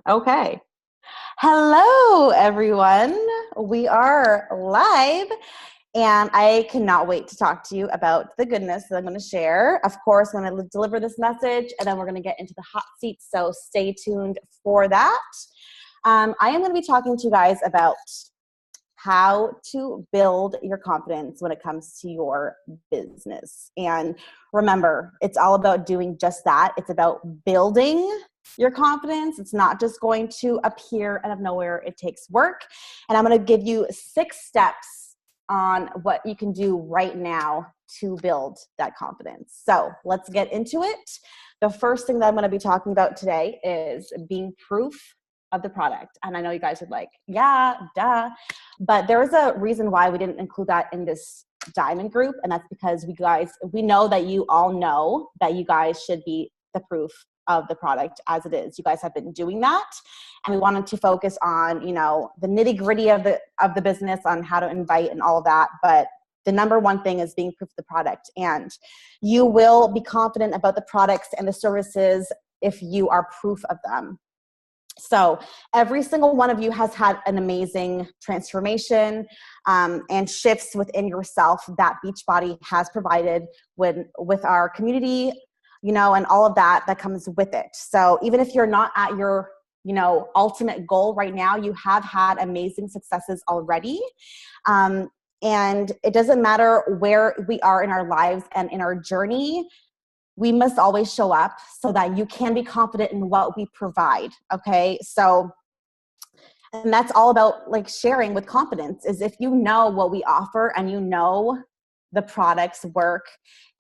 Okay. Hello, everyone. We are live, and I cannot wait to talk to you about the goodness that I'm going to share. Of course, I'm going to deliver this message, and then we're going to get into the hot seat, so stay tuned for that. I am going to be talking to you guys about how to build your confidence when it comes to your business. And remember, it's all about doing just that. It's about building your confidence. It's not just going to appear out of nowhere. It takes work. And I'm going to give you 6 steps on what you can do right now to build that confidence. So let's get into it. The first thing that I'm going to be talking about today is being proof of the product. And I know you guys are like, yeah, duh. But there's a reason why we didn't include that in this diamond group. And that's because we know that you all know that you guys should be the proof of the product as it is. You guys have been doing that. And we wanted to focus on, the nitty gritty of the business, on how to invite and all of that. But the number one thing is being proof of the product. And you will be confident about the products and the services if you are proof of them. So every single one of you has had an amazing transformation and shifts within yourself that Beachbody has provided with our community, and all of that comes with it. So even if you're not at your, ultimate goal right now, you have had amazing successes already. And it doesn't matter where we are in our lives and in our journey. We must always show up so that you can be confident in what we provide. Okay. So, and that's all about like sharing with confidence, is if you know what we offer and you know the products work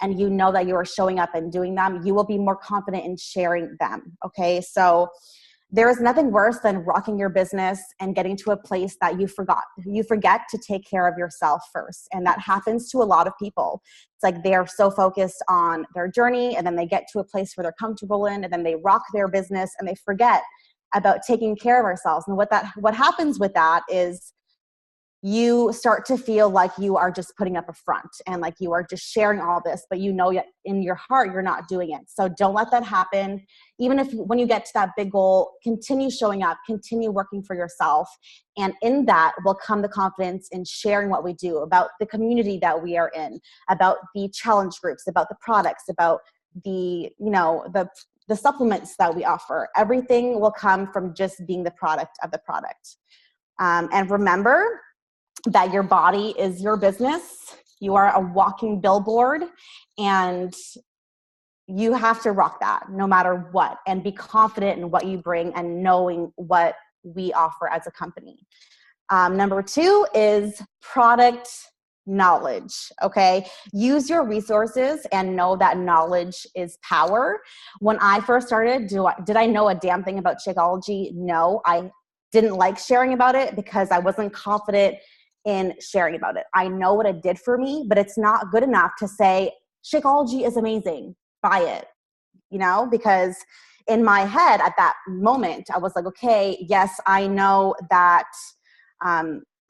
and you know that you are showing up and doing them, you will be more confident in sharing them. Okay. So there is nothing worse than rocking your business and getting to a place that you forget to take care of yourself first. And that happens to a lot of people. It's like they are so focused on their journey, and then they get to a place where they're comfortable in, and then they rock their business and they forget about taking care of ourselves. And what happens with that is you start to feel like you are just putting up a front and like you are just sharing all this, but in your heart, you're not doing it. So don't let that happen. Even if when you get to that big goal, continue showing up, continue working for yourself. And in that will come the confidence in sharing what we do, about the community that we are in, about the challenge groups, about the products, about the supplements that we offer. Everything will come from just being the product of the product. And remember that your body is your business. You are a walking billboard, and you have to rock that no matter what, and be confident in what you bring and knowing what we offer as a company. Number 2 is product knowledge. Okay. Use your resources and know that knowledge is power. When I first started, did I know a damn thing about Shakeology? No, I didn't like sharing about it because I wasn't confident in sharing about it. I know what it did for me, but it's not good enough to say Shakeology is amazing, buy it, because in my head at that moment, I was like, okay, yes, I know that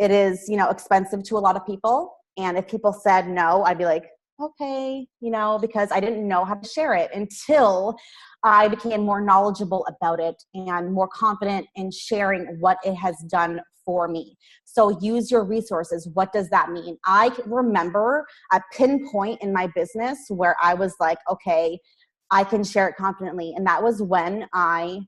it is, expensive to a lot of people. And if people said no, I'd be like, okay, because I didn't know how to share it until I became more knowledgeable about it and more confident in sharing what it has done for me. So use your resources. What does that mean? I remember a pinpoint in my business where I was like, okay, I can share it confidently. And that was when I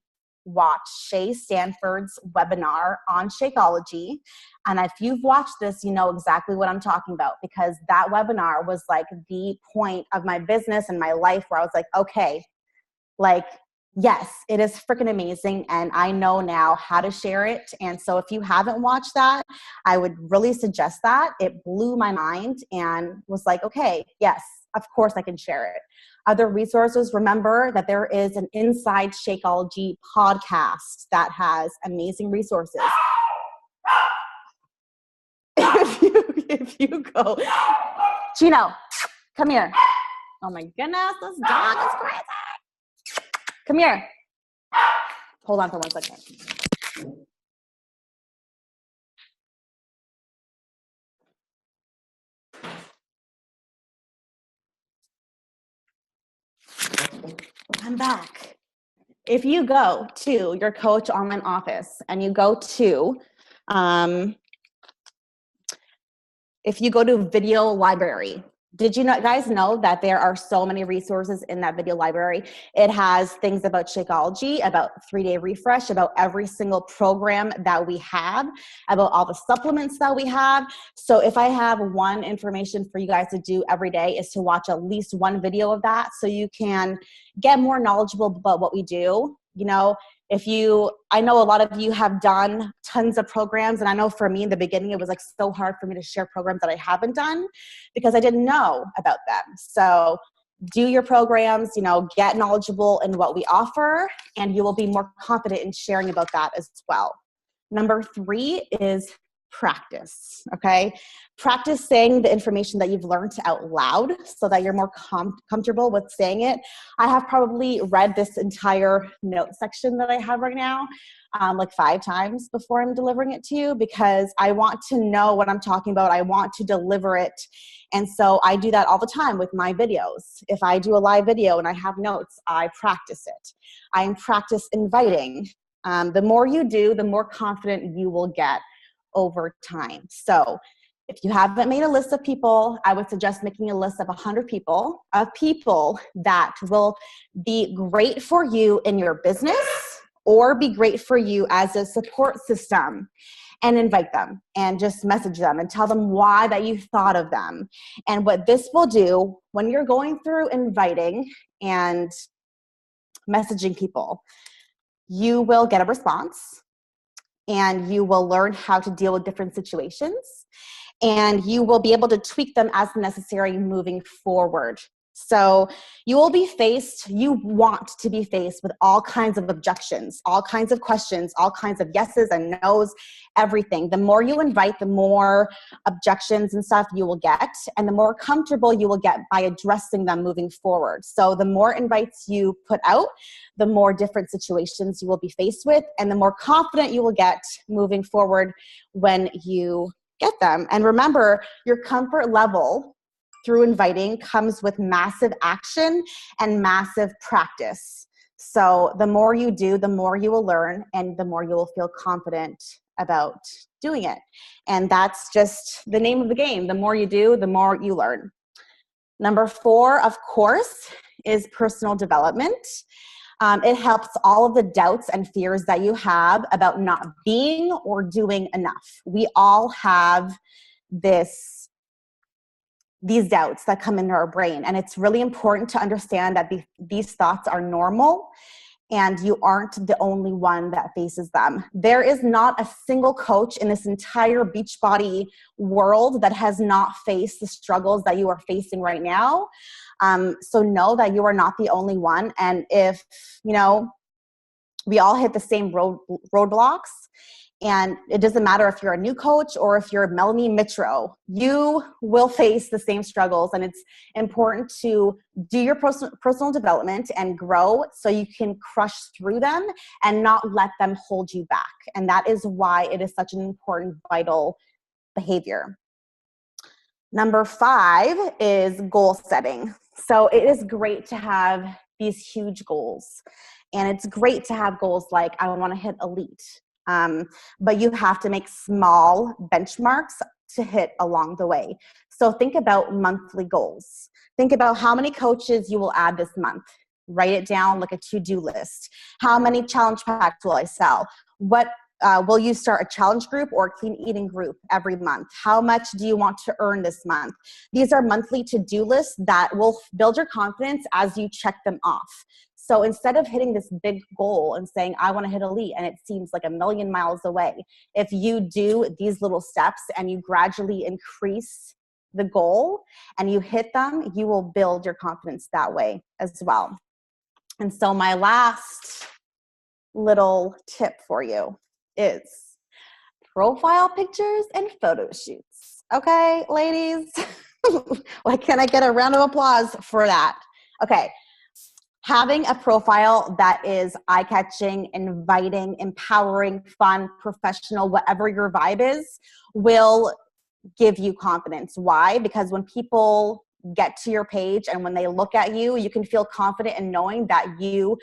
watched Shay Stanford's webinar on Shakeology. And if you've watched this, you know exactly what I'm talking about, because that webinar was like the point of my business and my life where I was like, okay, like, yes, it is freaking amazing. And I know now how to share it. And so if you haven't watched that, I would really suggest that. It blew my mind and was like, okay, yes, of course I can share it. Other resources, remember that there is an Inside Shakeology podcast that has amazing resources. If you go, Chino, come here. Oh my goodness, this dog is crazy. Come here. Hold on for 1 second. I'm back. if you go to your Coach Online office and you go to, if you go to video library, did you guys know that there are so many resources in that video library? It has things about Shakeology, about 3-day refresh, about every single program that we have, about all the supplements that we have. So if I have one information for you guys to do every day is to watch at least one video of that so you can get more knowledgeable about what we do. You know, I know a lot of you have done tons of programs, and I know for me in the beginning, it was like so hard for me to share programs that I haven't done because I didn't know about them. So do your programs, you know, get knowledgeable in what we offer, and you will be more confident in sharing about that as well. Number 3 is practice, okay? Practice saying the information that you've learned out loud so that you're more comfortable with saying it. I have probably read this entire note section that I have right now like 5 times before I'm delivering it to you because I want to know what I'm talking about. I want to deliver it. And so I do that all the time with my videos. If I do a live video and I have notes, I practice it. I practice inviting. The more you do, the more confident you will get over time. So if you haven't made a list of people, I would suggest making a list of 100 people, that will be great for you in your business or be great for you as a support system, and invite them and just message them and tell them why that you thought of them. And what this will do when you're going through inviting and messaging people, you will get a response and you will learn how to deal with different situations and you will be able to tweak them as necessary moving forward. So you want to be faced with all kinds of objections, all kinds of questions, all kinds of yeses and nos, everything. The more you invite, the more objections and stuff you will get, and the more comfortable you will get by addressing them moving forward. So the more invites you put out, the more different situations you will be faced with, and the more confident you will get moving forward when you get them. And remember, your comfort level through inviting comes with massive action and massive practice. So the more you do, the more you will learn and the more you will feel confident about doing it. And that's just the name of the game. The more you do, the more you learn. Number 4, of course, is personal development. It helps all of the doubts and fears that you have about not being or doing enough. We all have these doubts that come into our brain. And it's really important to understand that these thoughts are normal and you aren't the only one that faces them. There is not a single coach in this entire Beachbody world that has not faced the struggles that you are facing right now. So know that you are not the only one. And if, we all hit the same roadblocks, and it doesn't matter if you're a new coach or if you're Melanie Mitro, you will face the same struggles. And it's important to do your personal development and grow so you can crush through them and not let them hold you back. And that is why it is such an important, vital behavior. Number 5 is goal setting. So it is great to have these huge goals. And it's great to have goals like, I want to hit elite. But you have to make small benchmarks to hit along the way. So think about monthly goals. Think about how many coaches you will add this month. Write it down like a to-do list. How many challenge packs will I sell? Will you start a challenge group or a clean eating group every month? How much do you want to earn this month? These are monthly to-do lists that will build your confidence as you check them off. So instead of hitting this big goal and saying, I want to hit elite, and it seems like a million miles away, if you do these little steps and you gradually increase the goal and you hit them, you will build your confidence that way as well. And so my last little tip for you is profile pictures and photo shoots. Okay, ladies? Why can't I get a round of applause for that? Okay. Having a profile that is eye-catching, inviting, empowering, fun, professional, whatever your vibe is, will give you confidence. Why? Because when people get to your page and when they look at you, you can feel confident in knowing that you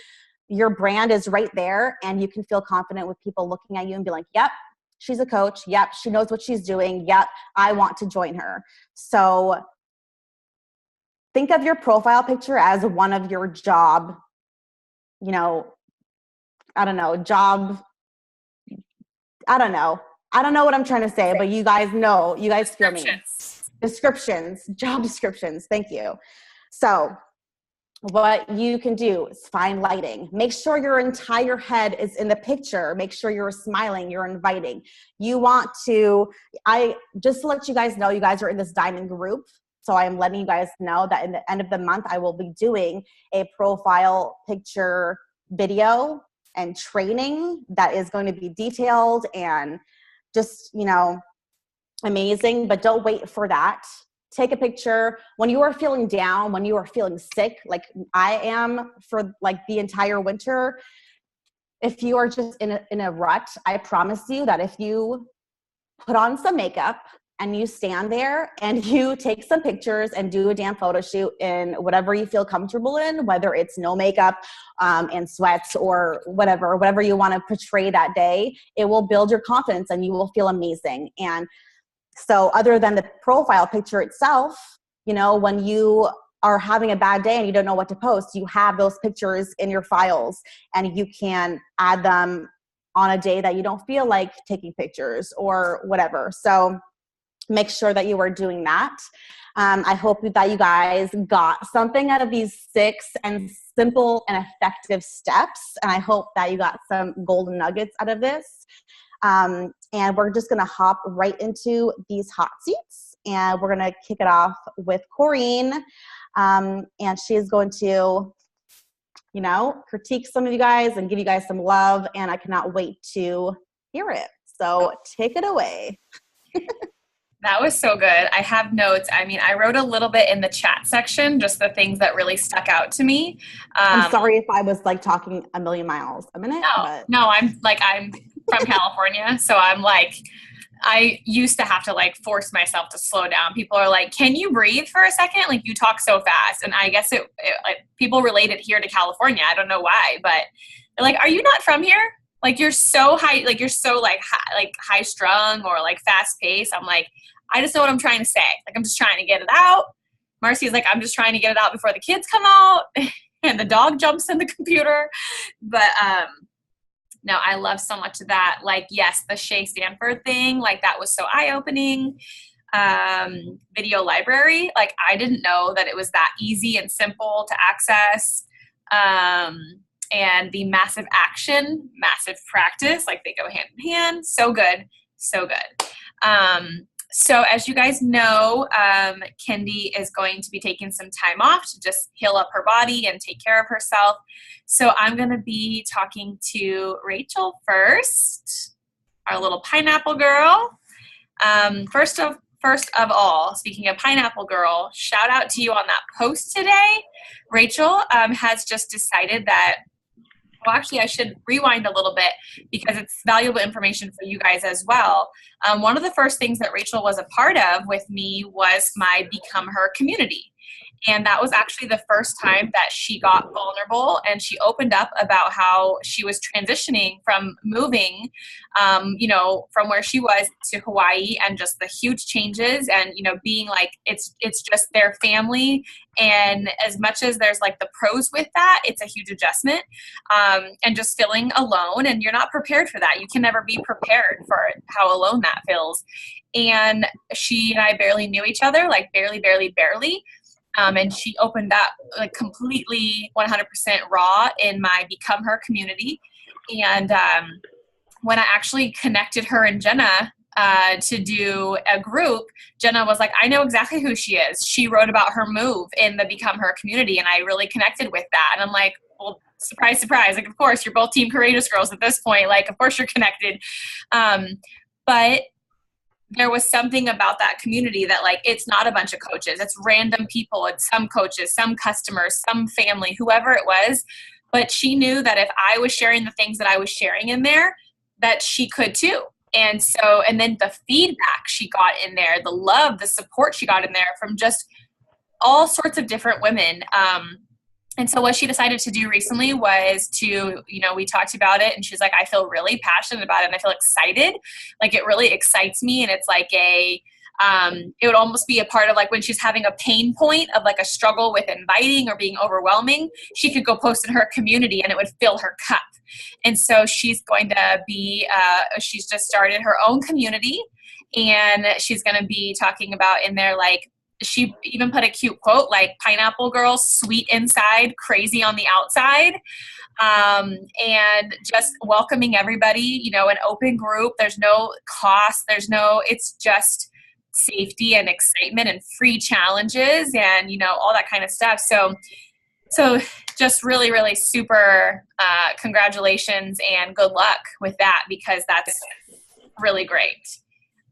your brand is right there, and you can feel confident with people looking at you and be like, yep, she's a coach. Yep, she knows what she's doing. Yep, I want to join her. So think of your profile picture as one of your job, you know, I don't know what I'm trying to say, but you guys feel me. Job descriptions. Thank you. So what you can do is find lighting. Make sure your entire head is in the picture. Make sure you're smiling, you're inviting. Just to let you guys know, you guys are in this diamond group. So I'm letting you guys know that in the end of the month, I will be doing a profile picture video and training that is going to be detailed and just, amazing. But don't wait for that. Take a picture when you are feeling down, when you are feeling sick, like I am for like the entire winter. If you are just in a rut, I promise you that if you put on some makeup and you stand there and you take some pictures and do a damn photo shoot in whatever you feel comfortable in, whether it's no makeup and sweats or whatever you want to portray that day, it will build your confidence and you will feel amazing. And so other than the profile picture itself, when you are having a bad day and you don't know what to post, you have those pictures in your files and you can add them on a day that you don't feel like taking pictures or whatever. So make sure that you are doing that. I hope that you guys got something out of these 6 and simple and effective steps. And I hope that you got some golden nuggets out of this. And we're just going to hop right into these hot seats, and we're going to kick it off with Corrine. And she's going to, critique some of you guys and give you guys some love, and I cannot wait to hear it. So take it away. That was so good. I have notes. I mean, I wrote a little bit in the chat section, just the things that really stuck out to me. I'm sorry if I was like talking a million miles a minute. No, I'm from California. So I'm like, I used to have to like force myself to slow down. People are like, can you breathe for a second? Like you talk so fast. And I guess like, people relate it here to California. I don't know why, but they're like, are you not from here? Like you're so high, like you're so like high strung or like fast paced. I'm like, I just know what I'm trying to say. Like I'm just trying to get it out. Marcy's like, I'm just trying to get it out before the kids come out and the dog jumps in the computer. But no, I love so much of that. Like, yes, the Shay Stanford thing, like that was so eye-opening. Video library, like I didn't know that it was that easy and simple to access. And the massive action, massive practice, like they go hand in hand. So good. So good. So as you guys know, Kendi is going to be taking some time off to just heal up her body and take care of herself. So I'm going to be talking to Rachel first, our little pineapple girl. First of all, speaking of pineapple girl, shout out to you on that post today. Rachel has just decided that, well, actually, I should rewind a little bit because it's valuable information for you guys as well. One of the first things that Rachel was a part of with me was my Become Her community. And that was actually the first time that she got vulnerable and she opened up about how she was transitioning from moving, from where she was to Hawaii and just the huge changes and, being like, it's just their family. And as much as there's like the pros with that, it's a huge adjustment, and just feeling alone, and you're not prepared for that. You can never be prepared for how alone that feels. And she and I barely knew each other, like barely. And she opened up like completely 100% raw in my Become Her community. And when I actually connected her and Jenna to do a group, Jenna was like, I know exactly who she is. She wrote about her move in the Become Her community, and I really connected with that. And I'm like, well, surprise, surprise. Like, of course, you're both Team Courageous Girls at this point. Like, of course you're connected. But there was something about that community that like, it's not a bunch of coaches, it's random people. It's some coaches, some customers, some family, whoever it was. But she knew that if I was sharing the things that I was sharing in there, that she could too. And so, and then the feedback she got in there, the love, the support she got in there from just all sorts of different women. And so what she decided to do recently was to, we talked about it and she's like, I feel really passionate about it and I feel excited. Like it really excites me. And it's like it would almost be a part of like when she's having a pain point of like a struggle with inviting or being overwhelming, she could go post in her community and it would fill her cup. And so she's going to be, she's just started her own community and she's going to be talking about in there, like, she even put a cute quote like pineapple girl, sweet inside, crazy on the outside. And just welcoming everybody, an open group. There's no cost. It's just safety and excitement and free challenges and, all that kind of stuff. So just really, really super congratulations and good luck with that because that's really great.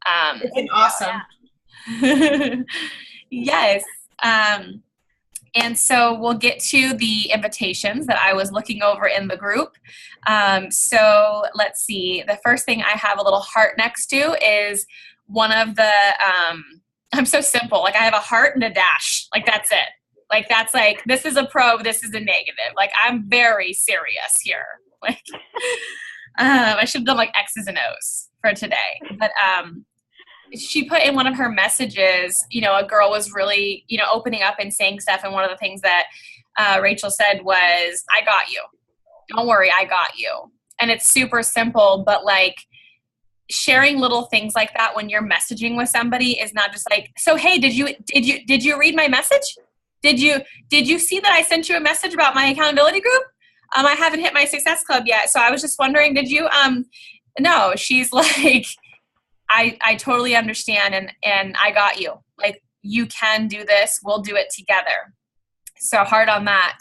It's been awesome. Yeah. Yes. And so we'll get to the invitations that I was looking over in the group. So let's see. The first thing I have a little heart next to is one of the, I'm so simple. Like I have a heart and a dash. Like that's it. Like that's like, this is a pro, this is a negative. Like I'm very serious here. Like I should have done like X's and O's for today. But she put in one of her messages, a girl was really, opening up and saying stuff. And one of the things that Rachel said was, I got you. Don't worry, I got you. And it's super simple, but like sharing little things like that when you're messaging with somebody is not just like, so, hey, did you read my message? Did you see that I sent you a message about my accountability group? I haven't hit my success club yet. So I was just wondering, did you, no, she's like, I totally understand and I got you. Like you can do this. We'll do it together. So heart on that.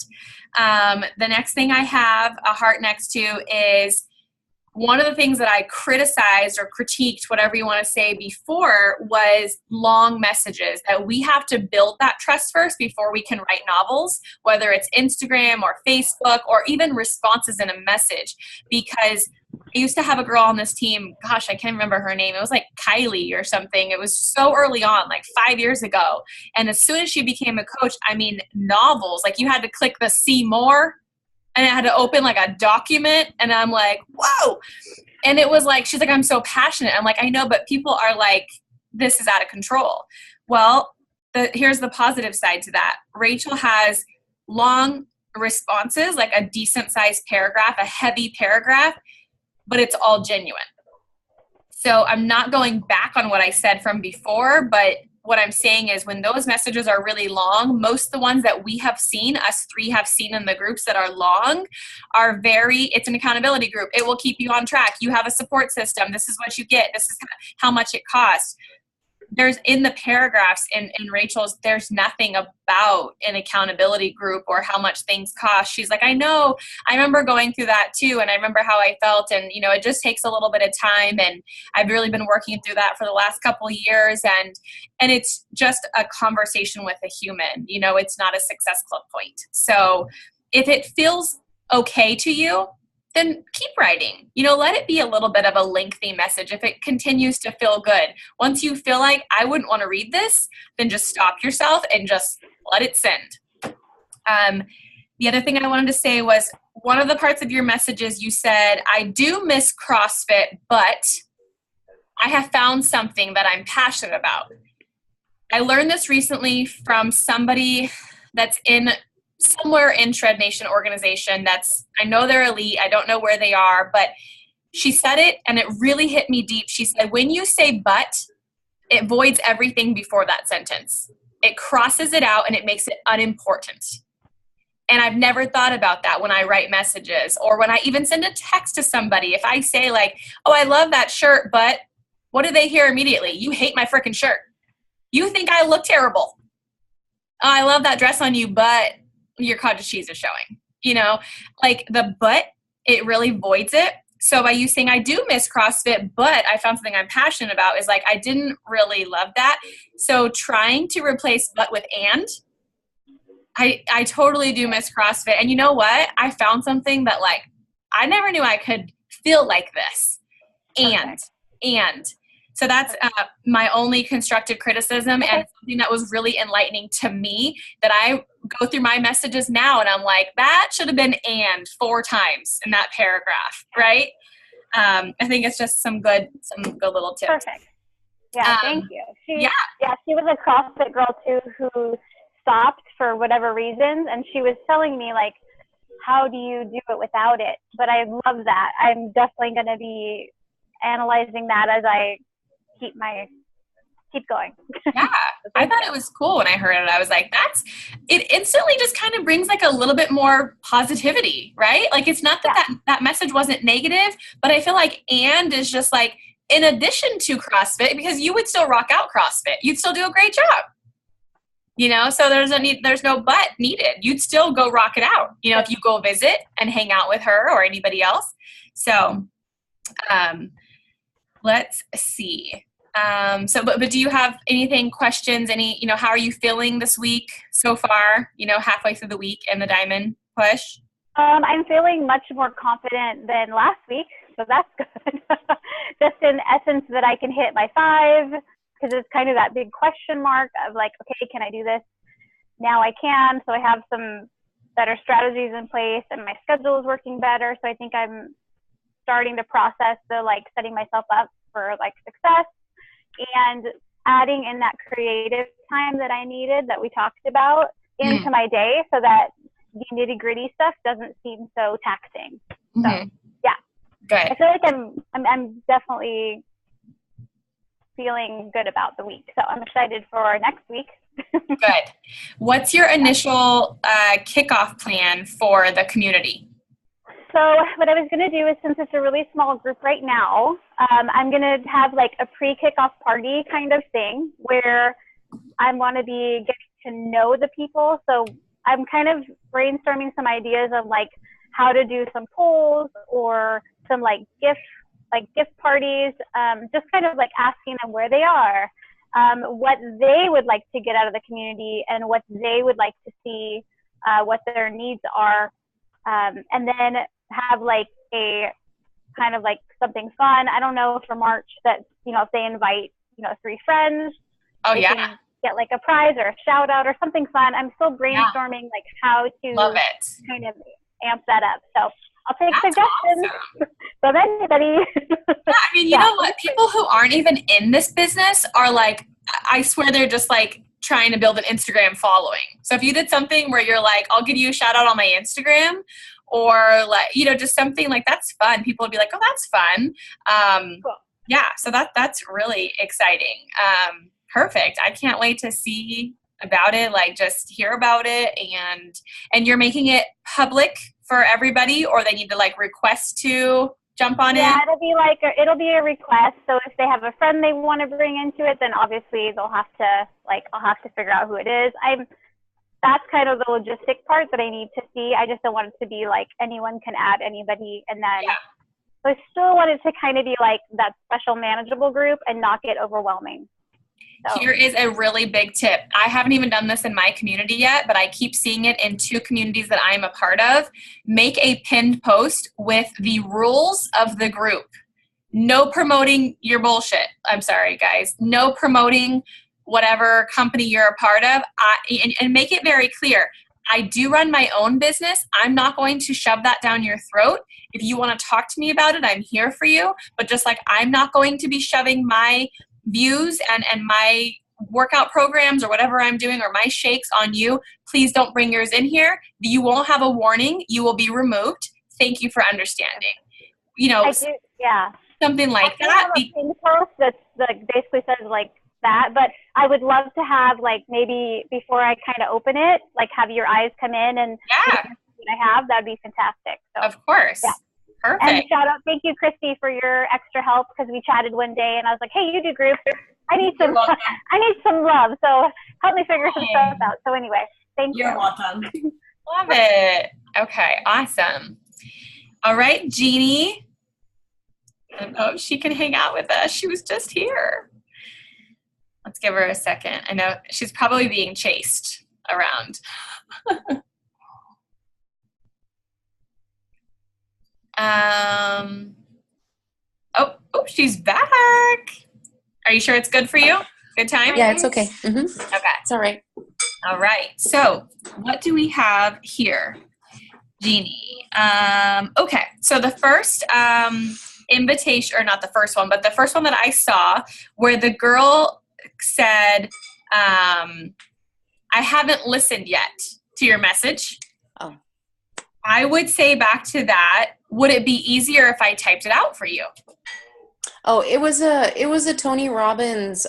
The next thing I have a heart next to is one of the things that I criticized or critiqued, whatever you want to say before, was long messages, that we have to build that trust first before we can write novels, whether it's Instagram or Facebook or even responses in a message. Because I used to have a girl on this team, gosh, I can't remember her name. It was like Kylie or something. It was so early on, like 5 years ago. And as soon as she became a coach, novels, like you had to click the see more and I had to open like a document and I'm like, whoa. And it was like, she's like, I'm so passionate. I'm like, I know, but people are like, this is out of control. Well, here's the positive side to that. Rachel has long responses, like a decent sized paragraph, a heavy paragraph, but it's all genuine. So I'm not going back on what I said from before, but what I'm saying is when those messages are really long, most of the ones that we have seen, us three have seen in the groups that are long, are it's an accountability group. It will keep you on track. You have a support system. This is what you get. This is how much it costs. There's in the paragraphs in Rachel's, there's nothing about an accountability group or how much things cost. She's like, I know, I remember going through that too. And I remember how I felt. And, it just takes a little bit of time. And I've really been working through that for the last couple of years. And it's just a conversation with a human, it's not a success club point. So if it feels okay to you, then keep writing. Let it be a little bit of a lengthy message if it continues to feel good. Once you feel like I wouldn't want to read this, then just stop yourself and just let it send. The other thing I wanted to say was one of the parts of your messages you said, I do miss CrossFit, but I have found something that I'm passionate about. I learned this recently from somebody that's somewhere in Shred Nation organization I know they're elite. I don't know where they are, but she said it and it really hit me deep. She said, when you say but, it voids everything before that sentence. It crosses it out and it makes it unimportant. And I've never thought about that when I write messages or when I even send a text to somebody. If I say like, oh, I love that shirt, but what do they hear immediately? You hate my freaking shirt. You think I look terrible. Oh, I love that dress on you, but your cottage cheese is showing, like the but, it really voids it. So by you saying I do miss CrossFit, but I found something I'm passionate about is like, I didn't really love that. So trying to replace but with and, I totally do miss CrossFit. And you know what? I found something that like, I never knew I could feel like this. And So that's my only constructive criticism, and something that was really enlightening to me, that I go through my messages now and I'm like, that should have been "and" 4 times in that paragraph, right? I think it's just some good little tips. Perfect. Yeah, thank you. She was a CrossFit girl too who stopped for whatever reasons, and she was telling me like, how do you do it without it? But I love that. I'm definitely going to be analyzing that as I keep going. Yeah, I thought it was cool when I heard it. I was like, it instantly just kind of brings like a little bit more positivity, right? Like, it's not that message wasn't negative, but I feel like "and" is just like, in addition to CrossFit, because you would still rock out CrossFit. You'd still do a great job. So there's no but needed. You'd still go rock it out, if you go visit and hang out with her or anybody else. So, let's see. But do you have questions? How are you feeling this week so far, halfway through the week in the Diamond Push? I'm feeling much more confident than last week, so that's good. Just in essence that I can hit my 5, because it's kind of that big question mark of like, okay, can I do this? Now I can, so I have some better strategies in place and my schedule is working better. So I think I'm starting to process the like setting myself up for like success and adding in that creative time that I needed that we talked about into my day so that the nitty gritty stuff doesn't seem so taxing. So yeah, good. I feel like I'm definitely feeling good about the week. So I'm excited for next week. Good. What's your initial kickoff plan for the community? So what I was going to do is, since it's a really small group right now, I'm going to have like a pre-kickoff party kind of thing where I want to be getting to know the people. So I'm kind of brainstorming some ideas of like how to do some polls or some like gift parties, just kind of like asking them where they are, what they would like to get out of the community and what they would like to see, what their needs are. And then have like a kind of like something fun. I don't know for March that, if they invite, 3 friends, they can get like a prize or a shout out or something fun. I'm still brainstorming like how to kind of amp that up. So I'll take suggestions from anybody. You know what? People who aren't even in this business are like, I swear they're just like trying to build an Instagram following. So if you did something where you're like, I'll give you a shout out on my Instagram, or like, just something like that's fun. People would be like, oh, that's fun. Cool. Yeah. So that's really exciting. Perfect. I can't wait to see about it. Like, just hear about it, and you're making it public for everybody, or they need to like request to jump on it? Yeah, it'll be a request. So if they have a friend they want to bring into it, then obviously I'll have to figure out who it is. That's kind of the logistic part that I need to see. I just don't want it to be like anyone can add anybody. And then so I still want it to kind of be like that special manageable group and not get overwhelming. So. Here is a really big tip. I haven't even done this in my community yet, but I keep seeing it in 2 communities that I'm a part of. Make a pinned post with the rules of the group. No promoting your bullshit. I'm sorry, guys. No promoting whatever company you're a part of. And make it very clear. I do run my own business. I'm not going to shove that down your throat. If you want to talk to me about it, I'm here for you. But just like I'm not going to be shoving my views and my workout programs or whatever I'm doing or my shakes on you, please don't bring yours in here. You won't have a warning. You will be removed. Thank you for understanding. I do, yeah. Something like I that. have a pin post that's like basically says like that, but I would love to have like maybe before I kind of open it, like have your eyes come in and what I have. That'd be fantastic. So, of course. Yeah. Perfect. And shout out, thank you, Christy, for your extra help, because we chatted one day and I was like, hey, you do groups. I need some love. So help me figure some stuff out. So anyway, thank you. You're welcome. Love it. Okay, awesome. All right, Jeannie. Oh, she can hang out with us. She was just here. Let's give her a second. I know she's probably being chased around. Oh, she's back. Are you sure it's good for you? Good time? Yeah, it's okay. Okay. It's all right. All right. So what do we have here, Jeannie? Okay. So the first invitation, or not the first one, but the first one that I saw where the girl said, I haven't listened yet to your message. Oh. I would say back to that, would it be easier if I typed it out for you? Oh, it was a Tony Robbins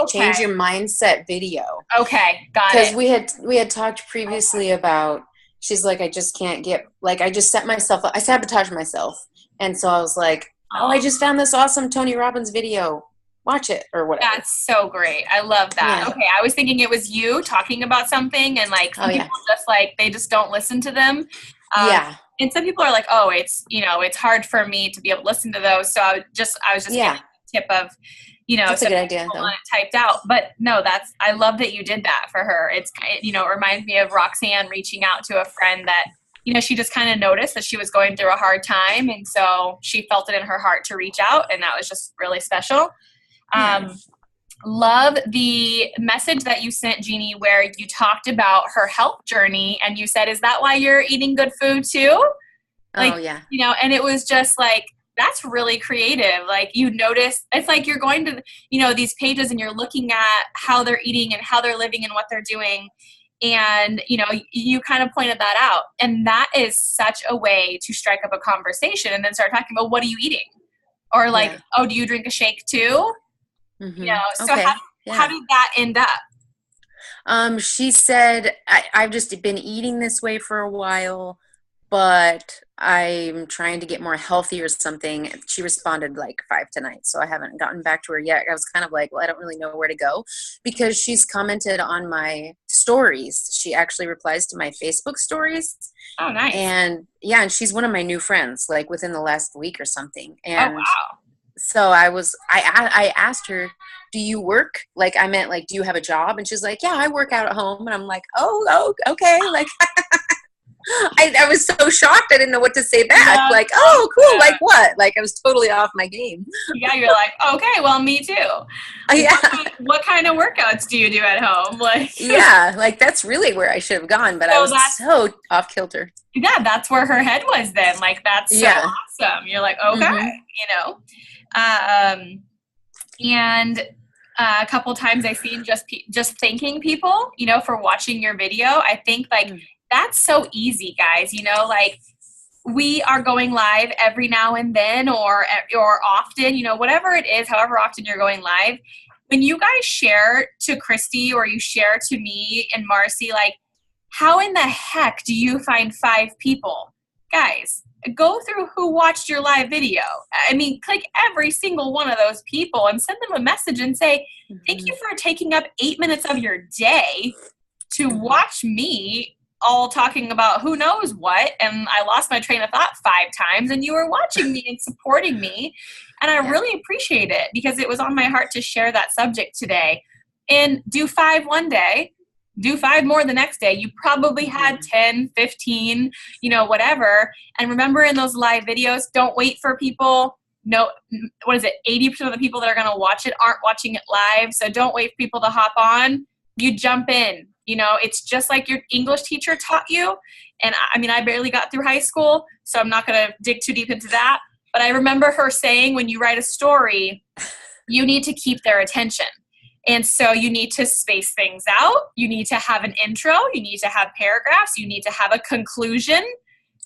change your mindset video. Okay, got Because it. we had talked previously about, she's like, I just can't get, like, I just set myself up, I sabotaged myself. And so I was like, oh, I just found this awesome Tony Robbins video. Watch it or whatever. That's so great. I love that. Yeah. Okay, I was thinking it was you talking about something, and like some people just like they just don't listen to them. Yeah. And some people are like, oh, it's it's hard for me to be able to listen to those. So I was just getting a tip of that's a good idea though. Typed out. But no, I love that you did that for her. It's it reminds me of Roxanne reaching out to a friend that she just kind of noticed that she was going through a hard time, and so she felt it in her heart to reach out, and that was just really special. Love the message that you sent, Jeannie, where you talked about her health journey, and you said, is that why you're eating good food too? Like, oh yeah. And it was just like, that's really creative. Like, you notice, it's like you're going to, these pages and you're looking at how they're eating and how they're living and what they're doing. And, you kind of pointed that out. And that is such a way to strike up a conversation and then start talking about, what are you eating? Or like, oh, do you drink a shake too? Mm-hmm. So how did that end up? She said, I've just been eating this way for a while, but I'm trying to get more healthy or something. She responded like 5 tonight, so I haven't gotten back to her yet. I was kind of like, well, I don't really know where to go, because she's commented on my stories. She actually replies to my Facebook stories. Oh, nice. And and she's one of my new friends, like within the last week or something. And oh, wow. So I asked her, do you work? Like, I meant, like, do you have a job? And she's like, yeah, I work out at home. And I'm like, oh okay. Like, I was so shocked. I didn't know what to say back. Yeah. Like, oh, cool. Like what? Like, I was totally off my game. Yeah, you're like, okay, well, me too. Yeah. What kind of workouts do you do at home? Like, yeah, like that's really where I should have gone, but I was so off kilter. Yeah, that's where her head was then. Like, that's so awesome. You're like, okay, and a couple times I've seen just thanking people, for watching your video. I think like that's so easy, guys. Like, we are going live every now and then, or often, whatever it is, however often you're going live. When you guys share to Christy or you share to me and Marcy, like, how in the heck do you find 5 people? Guys, go through who watched your live video. I mean, click every single one of those people and send them a message and say, thank you for taking up 8 minutes of your day to watch me all talking about who knows what, and I lost my train of thought 5 times, and you were watching me and supporting me, and I really appreciate it, because it was on my heart to share that subject today. And do 5 one day, do 5 more the next day. You probably had 10, 15, whatever. And remember, in those live videos, don't wait for people. No, 80% of the people that are going to watch it aren't watching it live, so don't wait for people to hop on. You jump in. It's just like your English teacher taught you. And I mean, I barely got through high school, so I'm not going to dig too deep into that. But I remember her saying, when you write a story, you need to keep their attention. And so you need to space things out. You need to have an intro. You need to have paragraphs. You need to have a conclusion.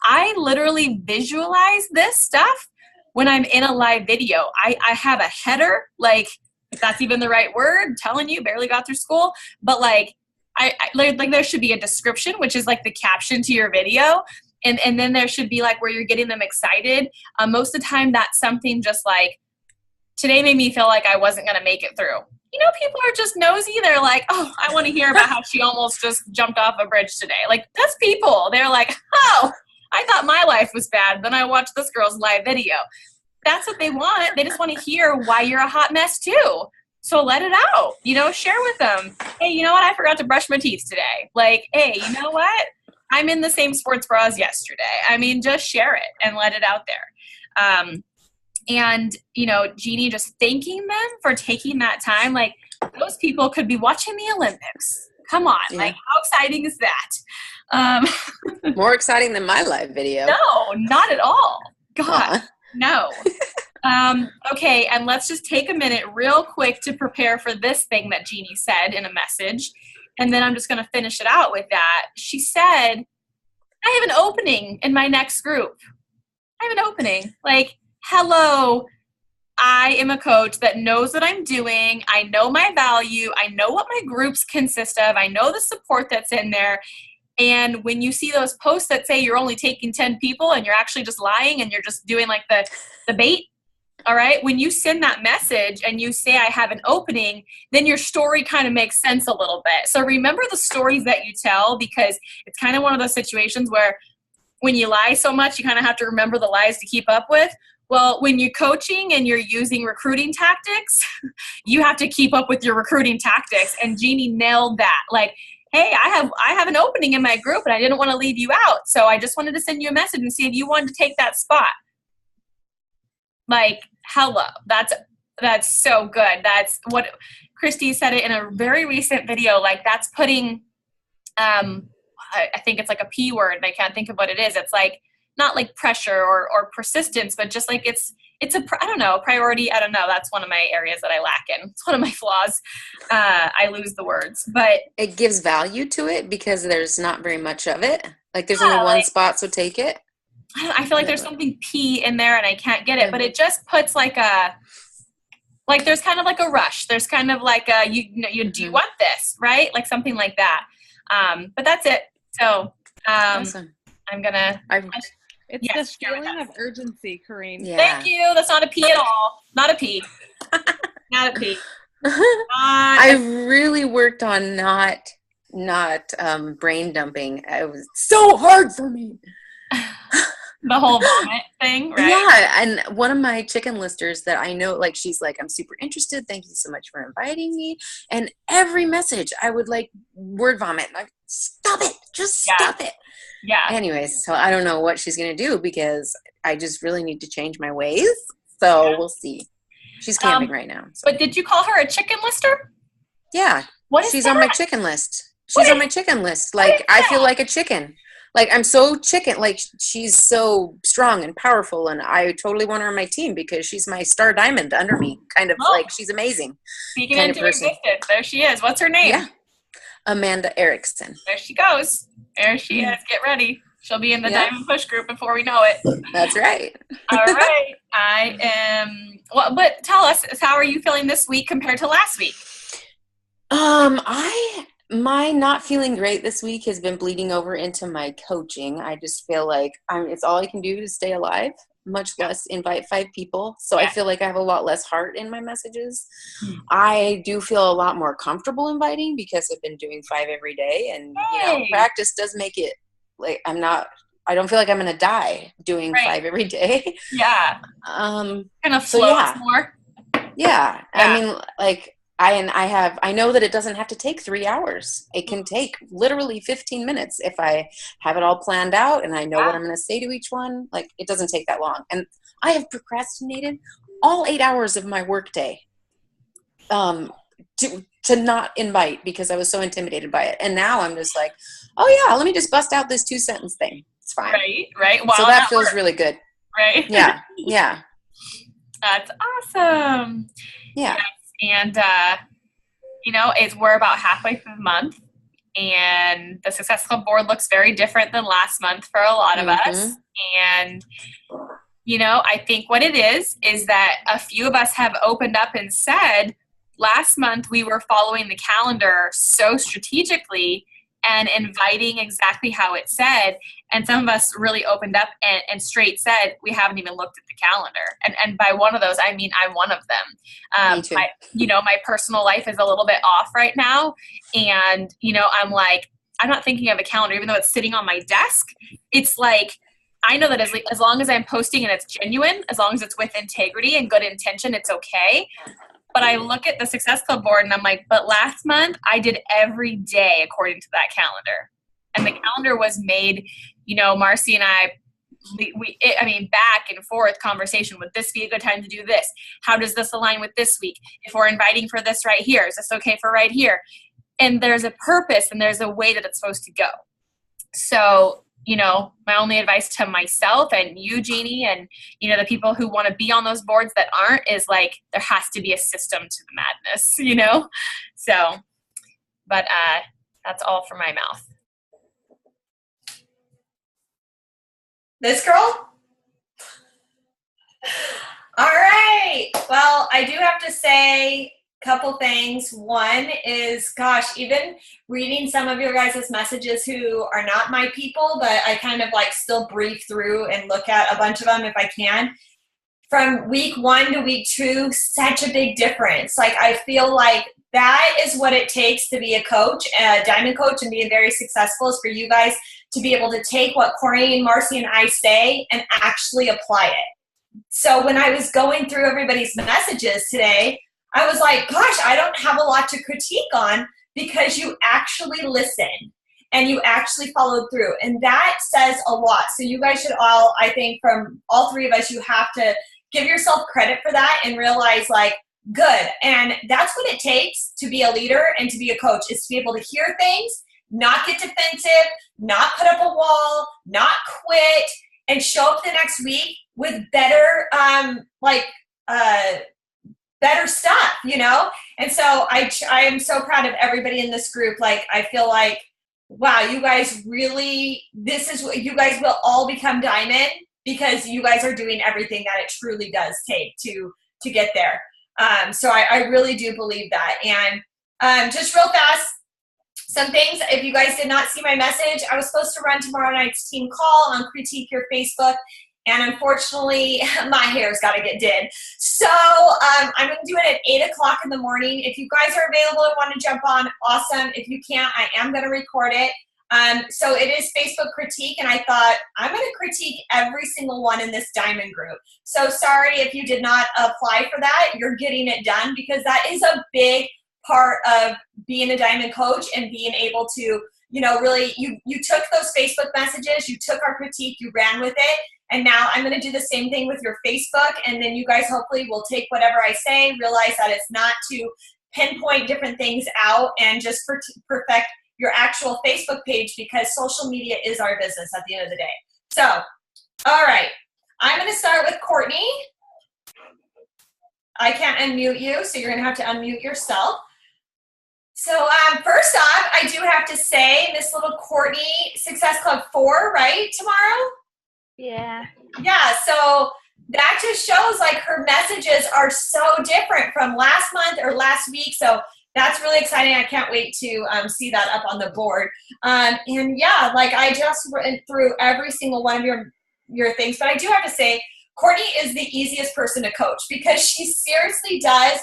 I literally visualize this stuff when I'm in a live video. I have a header, like, if that's even the right word, I'm telling you, barely got through school. But like, I like, there should be a description, which is like the caption to your video. And then there should be like where you're getting them excited. Most of the time that's something just like, today made me feel like I wasn't going to make it through. People are just nosy. They're like, oh, I want to hear about how she almost just jumped off a bridge today. Like, that's people. They're like, oh, I thought my life was bad. Then I watched this girl's live video. That's what they want. They just want to hear why you're a hot mess too. So let it out, share with them. Hey, you know what? I forgot to brush my teeth today. Like, hey, you know what? I'm in the same sports bra as yesterday. I mean, just share it and let it out there. And, Jeannie just thanking them for taking that time. Like, those people could be watching the Olympics. Come on. Yeah. Like, how exciting is that? More exciting than my live video. No, not at all. God, no. Okay, and let's just take a minute real quick to prepare for this thing that Jeannie said in a message. And then I'm just going to finish it out with that. She said, I have an opening in my next group. I have an opening. Like, hello, I am a coach that knows what I'm doing. I know my value. I know what my groups consist of. I know the support that's in there. And when you see those posts that say you're only taking 10 people and you're actually just lying and you're just doing like the bait, all right, when you send that message and you say I have an opening, then your story kind of makes sense a little bit. So remember the stories that you tell, because it's kind of one of those situations where when you lie so much, you kind of have to remember the lies to keep up with. Well, when you're coaching and you're using recruiting tactics, you have to keep up with your recruiting tactics. And Jeannie nailed that. Like, hey, I have an opening in my group and I didn't want to leave you out. So I just wanted to send you a message and see if you wanted to take that spot. Like, hello. That's so good. That's what Christy said it in a very recent video. Like, that's putting, I think it's like a P word and I can't think of what it is. It's like, not like pressure or persistence, but just like it's I don't know, priority. I don't know. That's one of my areas that I lack in. It's one of my flaws. I lose the words, but it gives value to it because there's not very much of it. Like there's only one spot, so take it. I feel like there's something P in there and I can't get it, but it just puts like there's kind of like a rush. There's kind of like you do you want this, right? Like something like that. But that's it. So Awesome. I'm gonna. It's yes, the feeling of urgency, Corrine. Yeah. Thank you. That's not a P at all. Not a P. Not a P. I really worked on not brain dumping. It was so hard for me. The whole vomit thing, right? Yeah, and one of my chicken listers that I know, like, she's like, I'm super interested. Thank you so much for inviting me. And every message, I would like word vomit. Like, stop it. Just stop it. Yeah. Anyways, so I don't know what she's going to do because I just really need to change my ways. So we'll see. She's camping right now. So. But did you call her a chicken lister? Yeah. What is she's that? on my chicken list. She's on my chicken list. Like, I feel like a chicken. Like, I'm so chicken. Like, she's so strong and powerful, and I totally want her on my team because she's my star diamond under me. Kind of like, she's amazing. Speaking into existence. There she is. What's her name? Yeah. Amanda Erickson. There she goes. There she is. Get ready. She'll be in the Diamond Push group before we know it. That's right. All right. I am. Well, but tell us, how are you feeling this week compared to last week? My not feeling great this week has been bleeding over into my coaching. I just feel like it's all I can do to stay alive, much less invite 5 people. So I feel like I have a lot less heart in my messages. I do feel a lot more comfortable inviting because I've been doing 5 every day. And, practice does make it like I don't feel like I'm going to die doing 5 every day. Yeah. Kind of flows more. Yeah. I mean, like, I know that it doesn't have to take 3 hours. It can take literally 15 minutes if I have it all planned out and I know what I'm going to say to each one. Like, it doesn't take that long. And I have procrastinated all 8 hours of my workday to not invite because I was so intimidated by it. And now I'm just like, oh yeah, let me just bust out this 2-sentence thing. It's fine. Right. Wow, so that feels really good. Right. Yeah. That's awesome. Yeah. And, we're about halfway through the month, and the Success Club board looks very different than last month for a lot of us. And, I think what it is that a few of us have opened up and said, last month we were following the calendar so strategically and inviting exactly how it said. And some of us really opened up and straight said, we haven't even looked at the calendar. And by one of those, I mean, I'm one of them. Me too. My personal life is a little bit off right now. And, I'm like, I'm not thinking of a calendar, even though it's sitting on my desk. It's like, I know that as long as I'm posting and it's genuine, as long as it's with integrity and good intention, it's okay. But I look at the Success Club board and I'm like, but last month I did every day according to that calendar. And the calendar was made, Marcy and I back and forth conversation. Would this be a good time to do this? How does this align with this week? If we're inviting for this right here, is this okay for right here? And there's a purpose and there's a way that it's supposed to go. So, my only advice to myself and you, Jeannie, and, the people who want to be on those boards that aren't is like, there has to be a system to the madness, So, but that's all from my mouth. This girl? All right. Well, I do have to say a couple things. One is, gosh, even reading some of your guys' messages who are not my people, but I kind of like still brief through and look at a bunch of them if I can. From week 1 to week 2, such a big difference. Like, I feel like that is what it takes to be a coach, a diamond coach, and being very successful is for you guys to be able to take what Corey and Marcy and I say and actually apply it. So when I was going through everybody's messages today, I was like, gosh, I don't have a lot to critique on because you actually listened and you actually followed through. And that says a lot. So you guys should all, I think from all 3 of us, you have to give yourself credit for that and realize like, good. And that's what it takes to be a leader and to be a coach, is to be able to hear things, not get defensive, not put up a wall, not quit, and show up the next week with better, better stuff, And so I am so proud of everybody in this group. Like, I feel like, wow, you guys really, this is what you guys will all become diamond because you guys are doing everything that it truly does take to get there. So I really do believe that. And just real fast, some things, if you guys did not see my message, I was supposed to run tomorrow night's team call on Critique Your Facebook. And unfortunately, my hair's got to get did. So I'm going to do it at 8 o'clock in the morning. If you guys are available and want to jump on, awesome. If you can't, I am going to record it. So it is Facebook critique, and I thought I'm going to critique every single one in this diamond group. So sorry if you did not apply for that. You're getting it done because that is a big part of being a diamond coach and being able to, really, you took those Facebook messages, you took our critique, you ran with it. And now I'm going to do the same thing with your Facebook. And then you guys hopefully will take whatever I say, realize that it's not to pinpoint different things out and just perfect your actual Facebook page, because social media is our business at the end of the day. So, all right. I'm going to start with Courtney. I can't unmute you, so you're going to have to unmute yourself. So first off, I do have to say, Miss Little Courtney, Success Club 4, right, tomorrow? Yeah. Yeah, so that just shows like her messages are so different from last month or last week. So that's really exciting. I can't wait to see that up on the board. And yeah, like I just went through every single one of your things. But I do have to say, Courtney is the easiest person to coach because she seriously does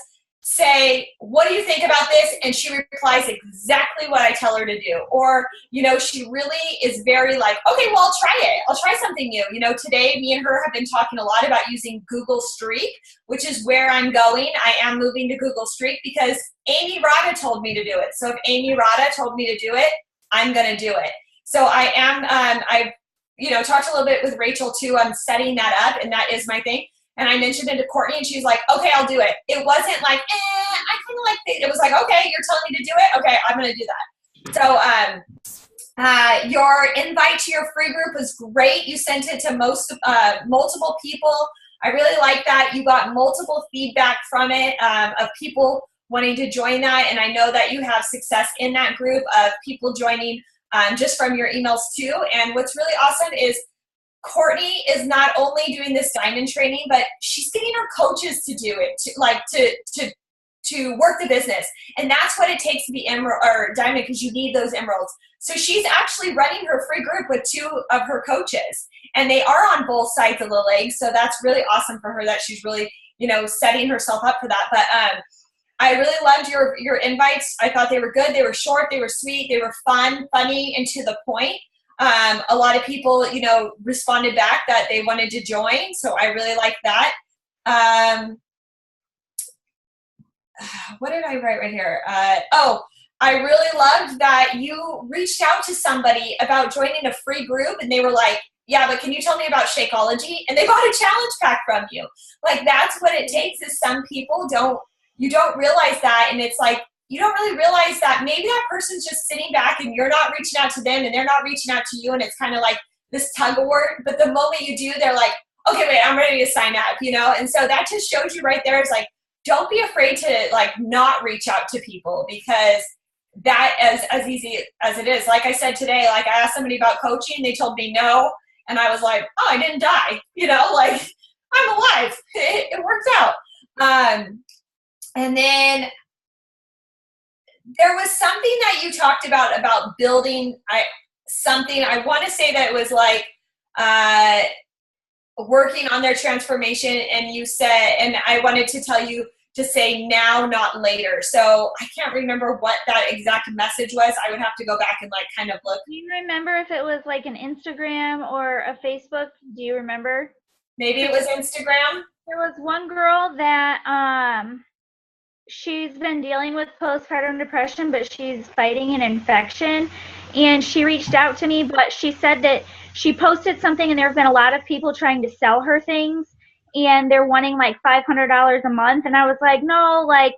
say, what do you think about this? And she replies exactly what I tell her to do. Or, she really is very like, okay, well, I'll try it. I'll try something new. Today me and her have been talking a lot about using Google Streak, which is where I'm going. I am moving to Google Streak because Amy Rada told me to do it. So if Amy Rada told me to do it, I'm going to do it. So I am, I've, talked a little bit with Rachel too. I'm setting that up, and that is my thing. And I mentioned it to Courtney, and she's like, okay, I'll do it. It wasn't like, I kind of like it. It was like, okay, you're telling me to do it? Okay, I'm going to do that. So your invite to your free group was great. You sent it to multiple people. I really like that. You got multiple feedback from it of people wanting to join that. And I know that you have success in that group of people joining just from your emails too. And what's really awesome is Courtney is not only doing this diamond training, but she's getting her coaches to do it, to work the business. And that's what it takes to be emerald or diamond, because you need those emeralds. So she's actually running her free group with 2 of her coaches, and they are on both sides of the leg. So that's really awesome for her that she's really, setting herself up for that. But I really loved your invites. I thought they were good. They were short. They were sweet. They were fun, funny, and to the point. A lot of people, responded back that they wanted to join. So I really like that. What did I write right here? I really loved that you reached out to somebody about joining a free group, and they were like, yeah, but can you tell me about Shakeology? And they bought a challenge pack from you. Like, that's what it takes. Is some people you don't realize that. And it's like, you don't really realize that maybe that person's just sitting back and you're not reaching out to them and they're not reaching out to you. And it's kind of like this tug of war. But the moment you do, they're like, okay, wait, I'm ready to sign up, you know? And so that just shows you right there. It's like, don't be afraid to like not reach out to people, because that as easy as it is. Like I said today, like I asked somebody about coaching, they told me no. And I was like, oh, I didn't die, you know, like I'm alive. It worked out. And then there was something that you talked about building something. I want to say that it was like working on their transformation. And you said, and I wanted to tell you to say now, not later. So I can't remember what that exact message was. I would have to go back and like kind of look. Do you remember if it was like an Instagram or a Facebook? Do you remember? Maybe it was Instagram. There was one girl that she's been dealing with postpartum depression, but she's fighting an infection. And she reached out to me, but she said that she posted something and there have been a lot of people trying to sell her things. And they're wanting like $500 a month. And I was like, no, like,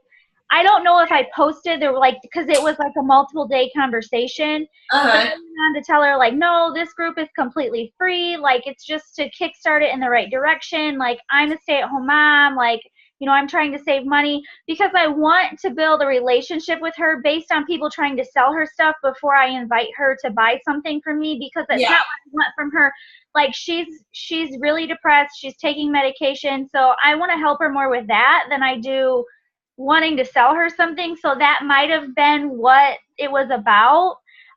I don't know if I posted, there were like, because it was like a multiple day conversation. Uh-huh. But I went on to tell her like, no, this group is completely free. Like, it's just to kickstart it in the right direction. Like, I'm a stay-at-home mom. Like, you know, I'm trying to save money because I want to build a relationship with her based on people trying to sell her stuff before I invite her to buy something from me, because that's not what I want from her. Like, she's really depressed. She's taking medication. So I want to help her more with that than I do wanting to sell her something. So that might have been what it was about.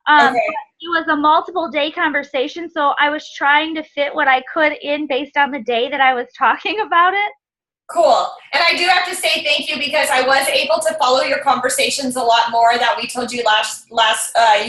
Okay. It was a multiple day conversation. So I was trying to fit what I could in based on the day that I was talking about it. Cool. And I do have to say thank you, because I was able to follow your conversations a lot more that we told you you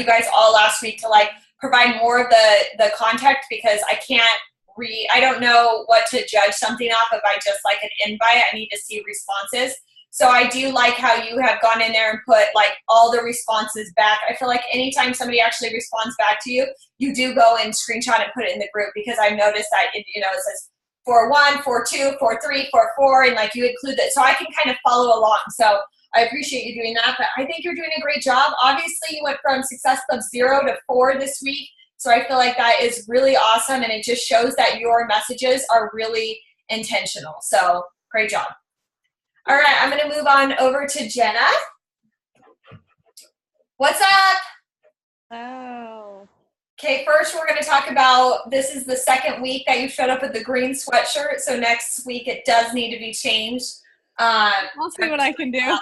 guys all last week, to like provide more of the contact, because I don't know what to judge something off of. I just like an invite. I need to see responses. So I do like how you have gone in there and put like all the responses back. I feel like anytime somebody actually responds back to you, you do go and screenshot and put it in the group, because I've noticed that it says 4-1, 4-2, 4-3, 4-4, and like you include that, so I can kind of follow along. So I appreciate you doing that, but I think you're doing a great job. Obviously, you went from Success Club 0 to 4 this week, so I feel like that is really awesome, and it just shows that your messages are really intentional. So great job. All right, I'm going to move on over to Jenna. What's up? Oh. Okay, first we're going to talk about, this is the second week that you showed up with the green sweatshirt, so next week it does need to be changed. I'll see what I can do.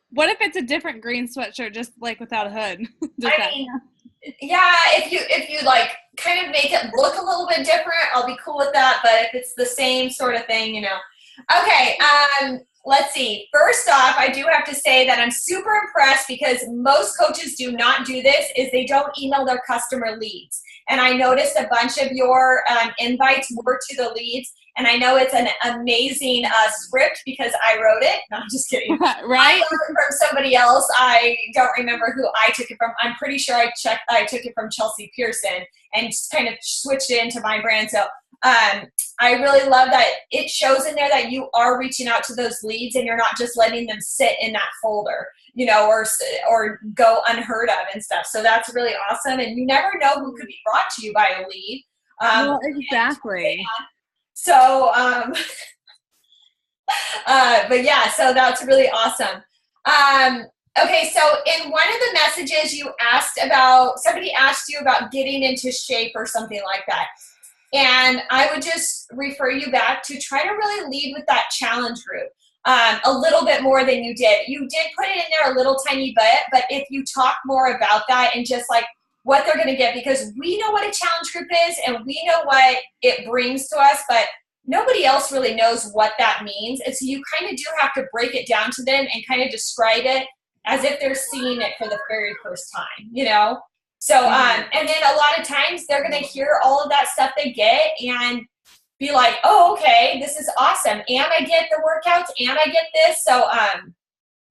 What if it's a different green sweatshirt, just like without a hood? Yeah, if you like kind of make it look a little bit different, I'll be cool with that, but if it's the same sort of thing, you know. Okay, let's see. First off, I do have to say that I'm super impressed, because most coaches do not do this, is they don't email their customer leads. And I noticed a bunch of your invites were to the leads. And I know it's an amazing script, because I wrote it. No, I'm just kidding. Right? I got it from somebody else. I don't remember who I took it from. I'm pretty sure I took it from Chelsea Pearson and just kind of switched it into my brand. So I really love that it shows in there that you are reaching out to those leads, and you're not just letting them sit in that folder, you know, or go unheard of and stuff. So that's really awesome. And you never know who could be brought to you by a lead. Well, exactly. So, but yeah, so that's really awesome. Okay, so in one of the messages you somebody asked you about getting into shape or something like that. And I would just refer you back to try to really lead with that challenge group a little bit more than you did. You did put it in there a little tiny bit, but if you talk more about that and just like what they're going to get, because we know what a challenge group is and we know what it brings to us, but nobody else really knows what that means. And so you kind of do have to break it down to them and kind of describe it as if they're seeing it for the very first time, you know? So, and then a lot of times they're going to hear all of that stuff they get and be like, oh, okay, this is awesome. And I get the workouts and I get this. So,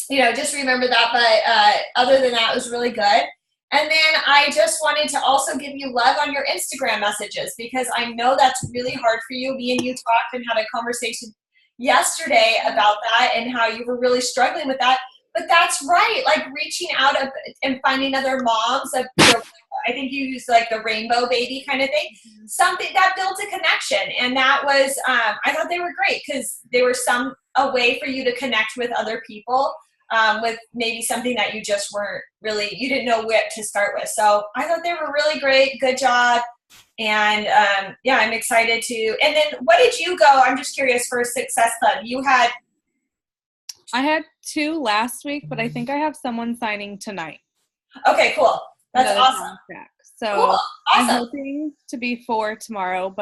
you know, just remember that. But other than that, it was really good. And then I just wanted to also give you love on your Instagram messages, because I know that's really hard for you. Me and you talked and had a conversation yesterday about that and how you were really struggling with that. But that's right, like reaching out and finding other moms of, I think you used like the rainbow baby kind of thing, something that built a connection. And that was, I thought they were great, because they were a way for you to connect with other people with maybe something that you just weren't really, you didn't know where to start with. So I thought they were really great. Good job. And yeah, I'm excited to. And then what did you go? I'm just curious for Success Club. I had 2 last week, but I think I have someone signing tonight. Okay, cool. That's awesome. Contract. So cool. Awesome. I'm hoping to be 4 tomorrow.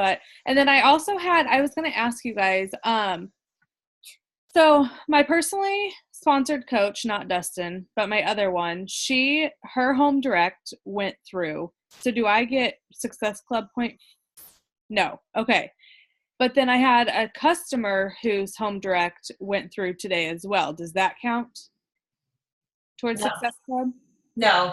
And then I also I was going to ask you guys, so my personally sponsored coach, not Dustin, but my other one, her home direct went through. So do I get Success Club point? No. Okay. But then I had a customer whose home direct went through today as well. Does that count towards Success Club? No.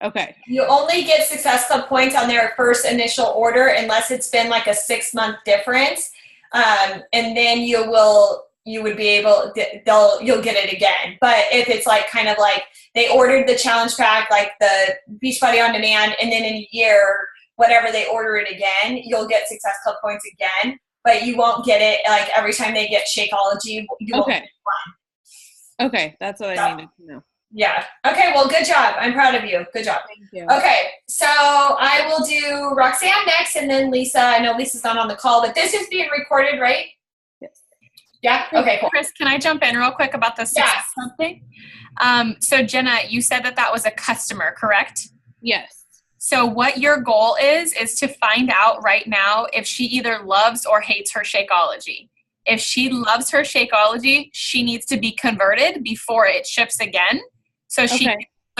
Okay. You only get Success Club points on their first initial order unless it's been like a 6-month difference. And then you'll get it again. But if it's like kind of like they ordered the challenge pack, like the Beachbody On Demand, and then in a year, whatever they order it again, you'll get Success Club points again, but you won't get it like every time they get Shakeology. You won't get one. Okay, that's what I needed to know. Yeah. Okay, well, good job. I'm proud of you. Good job. Thank you. Okay, so I will do Roxanne next, and then Lisa. I know Lisa's not on the call, but this is being recorded, right? Yes. Yeah? Okay, cool. Chris, can I jump in real quick about the Success Club thing? So Jenna, you said that was a customer, correct? Yes. So what your goal is to find out right now if she either loves or hates her Shakeology. If she loves her Shakeology, she needs to be converted before it ships again. So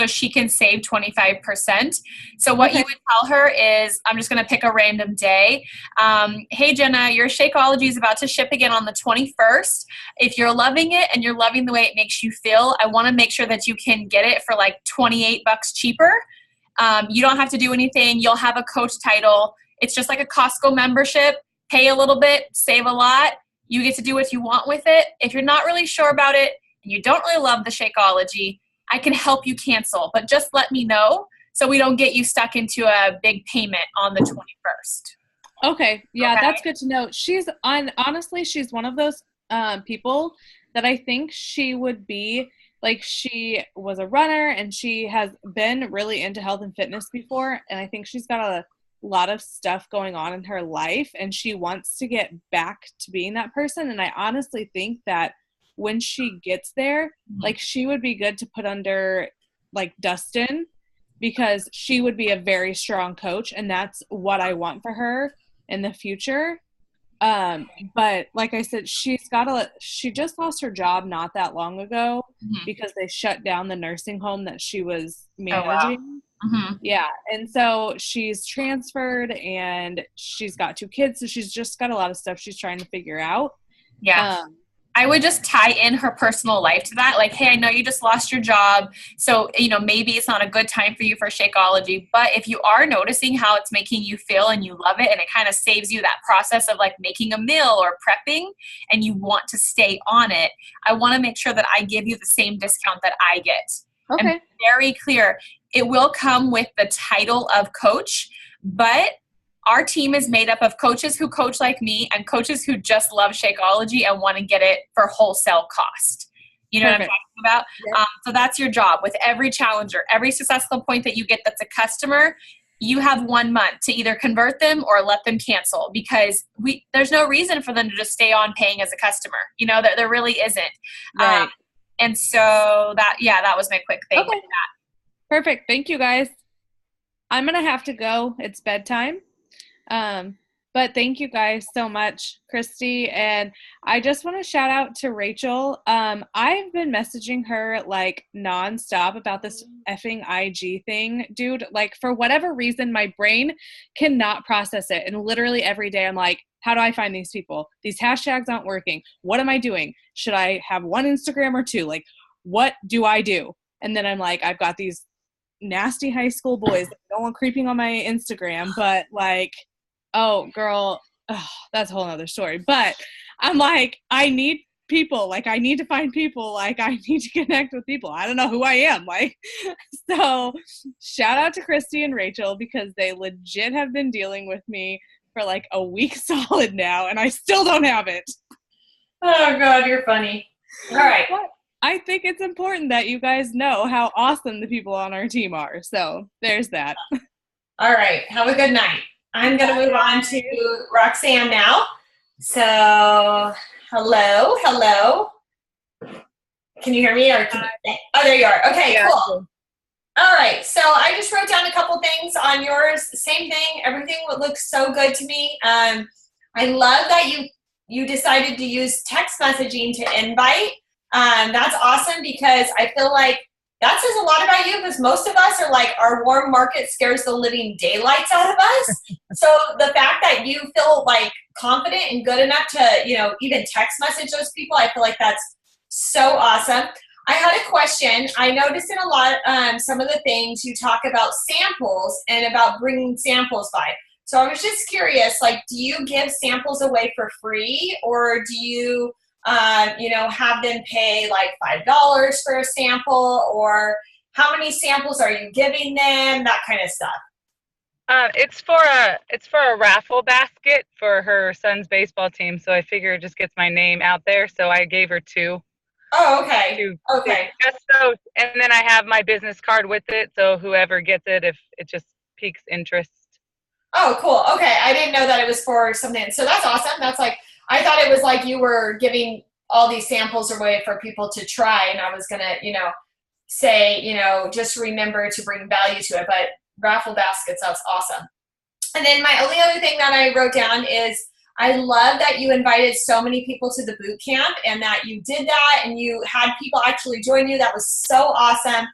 she can save 25%. So what you would tell her is, I'm just going to pick a random day. Hey, Jenna, your Shakeology is about to ship again on the 21st. If you're loving it and you're loving the way it makes you feel, I want to make sure that you can get it for like $28 cheaper. You don't have to do anything. You'll have a coach title. It's just like a Costco membership. Pay a little bit, save a lot. You get to do what you want with it. If you're not really sure about it and you don't really love the Shakeology, I can help you cancel, but just let me know so we don't get you stuck into a big payment on the 21st. Okay. Yeah, that's good to know. Honestly, she's one of those people that I think she would be like, she was a runner and she has been really into health and fitness before. And I think she's got a lot of stuff going on in her life and she wants to get back to being that person. And I honestly think that when she gets there, like she would be good to put under like Dustin, because she would be a very strong coach and that's what I want for her in the future. But like I said, she just lost her job not that long ago because they shut down the nursing home that she was managing. Oh, wow. Yeah. And so she's transferred and she's got 2 kids. So she's just got a lot of stuff she's trying to figure out. Yeah. I would just tie in her personal life to that. Like, hey, I know you just lost your job. So, maybe it's not a good time for you for Shakeology. But if you are noticing how it's making you feel and you love it and it kind of saves you that process of like making a meal or prepping and you want to stay on it, I want to make sure that I give you the same discount that I get. Okay. And very clear. It will come with the title of coach, but our team is made up of coaches who coach like me and coaches who just love Shakeology and want to get it for wholesale cost. You know what I'm talking about? Yep. So that's your job with every challenger, every Success Club point that you get that's a customer. You have 1 month to either convert them or let them cancel, because there's no reason for them to just stay on paying as a customer. There really isn't. Right. And so that was my quick thing with that. Perfect. Thank you, guys. I'm going to have to go. It's bedtime. But thank you guys so much, Christy. And I just want to shout out to Rachel. I've been messaging her like nonstop about this effing IG thing, dude. Like, for whatever reason, my brain cannot process it. And literally every day I'm like, how do I find these people? These hashtags aren't working. What am I doing? Should I have 1 Instagram or 2? Like, what do I do? And then I'm like, I've got these nasty high school boys. I don't want creeping on my Instagram, but like, oh girl, that's a whole other story. But I'm like, I need people. Like, I need to find people. Like, I need to connect with people. I don't know who I am. Like, so shout out to Christy and Rachel, because they legit have been dealing with me for like a week solid now, and I still don't have it. Oh God, you're funny. All right. But I think it's important that you guys know how awesome the people on our team are. So there's that. All right. Have a good night. I'm going to move on to Roxanne now. So, hello. Can you hear me? Or oh, there you are. Okay, yeah, cool. All right. So I just wrote down a couple things on yours. Same thing. Everything looks so good to me. I love that you decided to use text messaging to invite. That's awesome, because I feel like that says a lot about you, because most of us are like, our warm market scares the living daylights out of us. So the fact that you feel like confident and good enough to, even text message those people, I feel like that's so awesome. I had a question. I noticed in a lot, some of the things you talk about samples and about bringing samples by. So I was just curious, like, do you give samples away for free, or do you have them pay like $5 for a sample, or how many samples are you giving them, that kind of stuff? It's for a raffle basket for her son's baseball team, so I figure it just gets my name out there. So I gave her 2. Oh, okay. Okay. Just so, and then I have my business card with it, so whoever gets it, if it just piques interest. Oh, cool. Okay, I didn't know that it was for something. So that's awesome. That's like, I thought it was like you were giving all these samples away for people to try, and I was gonna, say, just remember to bring value to it. But raffle baskets, that's awesome. And then my only other thing that I wrote down is, I love that you invited so many people to the boot camp, and that you did that, and you had people actually join you. That was so awesome.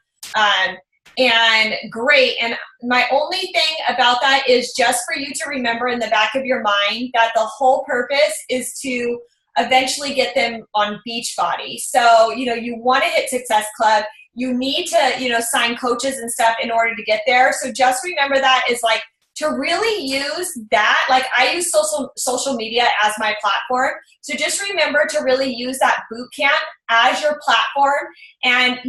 And great. And my only thing about that is just for you to remember in the back of your mind that the whole purpose is to eventually get them on Beachbody. So, you want to hit Success Club. You need to, sign coaches and stuff in order to get there. So just remember that is like, to really use that, like I use social media as my platform. So just remember to really use that boot camp as your platform. And,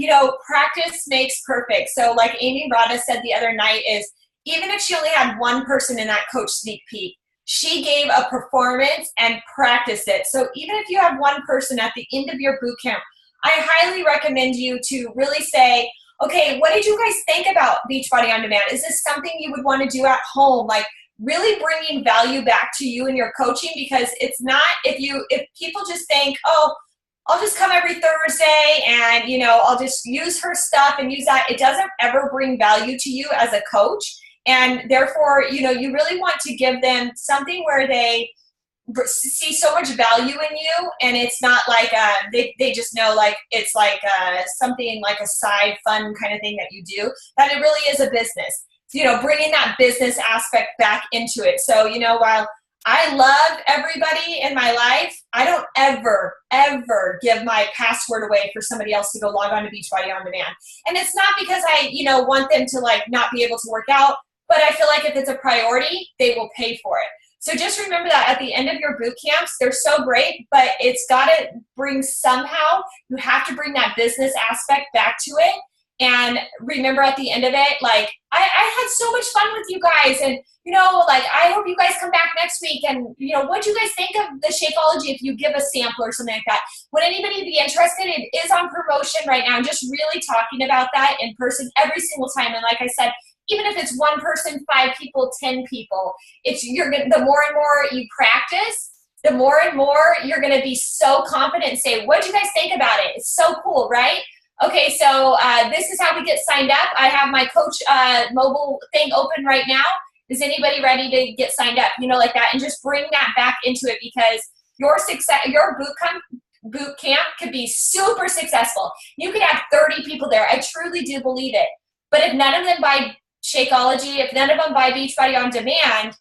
practice makes perfect. So like Amy Rada said the other night is, even if she only had one person in that coach sneak peek, she gave a performance and practiced it. So even if you have one person at the end of your boot camp, I highly recommend you to really say, okay, what did you guys think about Beachbody On Demand? Is this something you would want to do at home? Like really bringing value back to you and your coaching, because it's not, if people just think, oh, I'll just come every Thursday and, I'll just use her stuff and use that. It doesn't ever bring value to you as a coach. And therefore, you really want to give them something where they see so much value in you, and it's not like they just know like it's like something like a side fun kind of thing that you do, that it really is a business. Bringing that business aspect back into it. So while I love everybody in my life, I don't ever give my password away for somebody else to go log on to Beachbody On Demand. And it's not because I want them to like not be able to work out, but I feel like if it's a priority, they will pay for it. So just remember that at the end of your boot camps, they're so great, but it's got to bring somehow, you have to bring that business aspect back to it. And remember at the end of it, like, I had so much fun with you guys. And, like, I hope you guys come back next week. And, what do you guys think of the Shakeology if you give a sample or something like that? Would anybody be interested? It is on promotion right now. I'm just really talking about that in person every single time. And like I said, even if it's one person, 5 people, 10 people, the more and more you practice, the more and more you're going to be so confident and say, what do you guys think about it? It's so cool, right? Okay, so this is how we get signed up. I have my coach mobile thing open right now. Is anybody ready to get signed up? Like that, and just bring that back into it, because your boot camp could be super successful. You could have 30 people there. I truly do believe it. But if none of them buy Shakeology, if none of them buy Beachbody On Demand,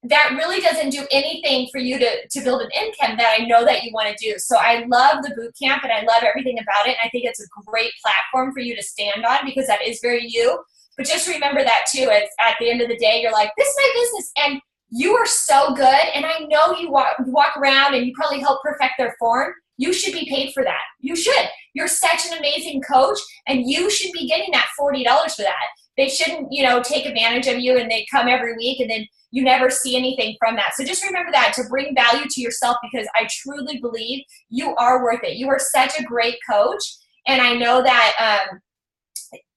that really doesn't do anything for you to build an income that I know that you want to do. So I love the boot camp and I love everything about it. And I think it's a great platform for you to stand on, because that is very you. But just remember that too. It's at the end of the day, you're like, this is my business. And you are so good. And I know you walk around and you probably help perfect their form. You should be paid for that. You should. You're such an amazing coach, and you should be getting that $40 for that. They shouldn't, take advantage of you and they come every week and then you never see anything from that. So just remember that, to bring value to yourself, because I truly believe you are worth it. You are such a great coach. And I know that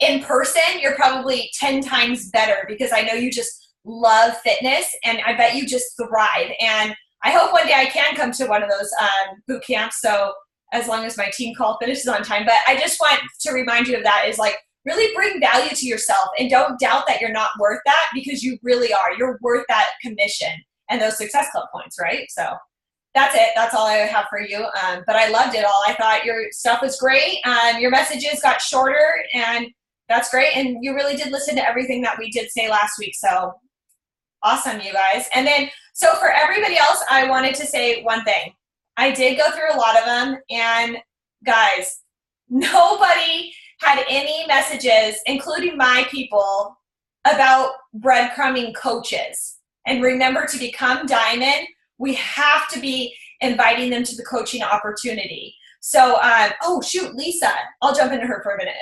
in person, you're probably 10 times better, because I know you just love fitness and I bet you just thrive. And I hope one day I can come to one of those boot camps. So as long as my team call finishes on time, but I just want to remind you of that, is like, really bring value to yourself and don't doubt that you're not worth that, because you really are. You're worth that commission and those Success Club points, right? So that's it. That's all I have for you. But I loved it all. I thought your stuff was great. Your messages got shorter, and that's great. And you really did listen to everything that we did say last week. So awesome, you guys. And then, so for everybody else, I wanted to say one thing. I did go through a lot of them, and guys, nobody had any messages, including my people, about breadcrumbing coaches. And remember, to become Diamond, we have to be inviting them to the coaching opportunity. So, Lisa, I'll jump into her for a minute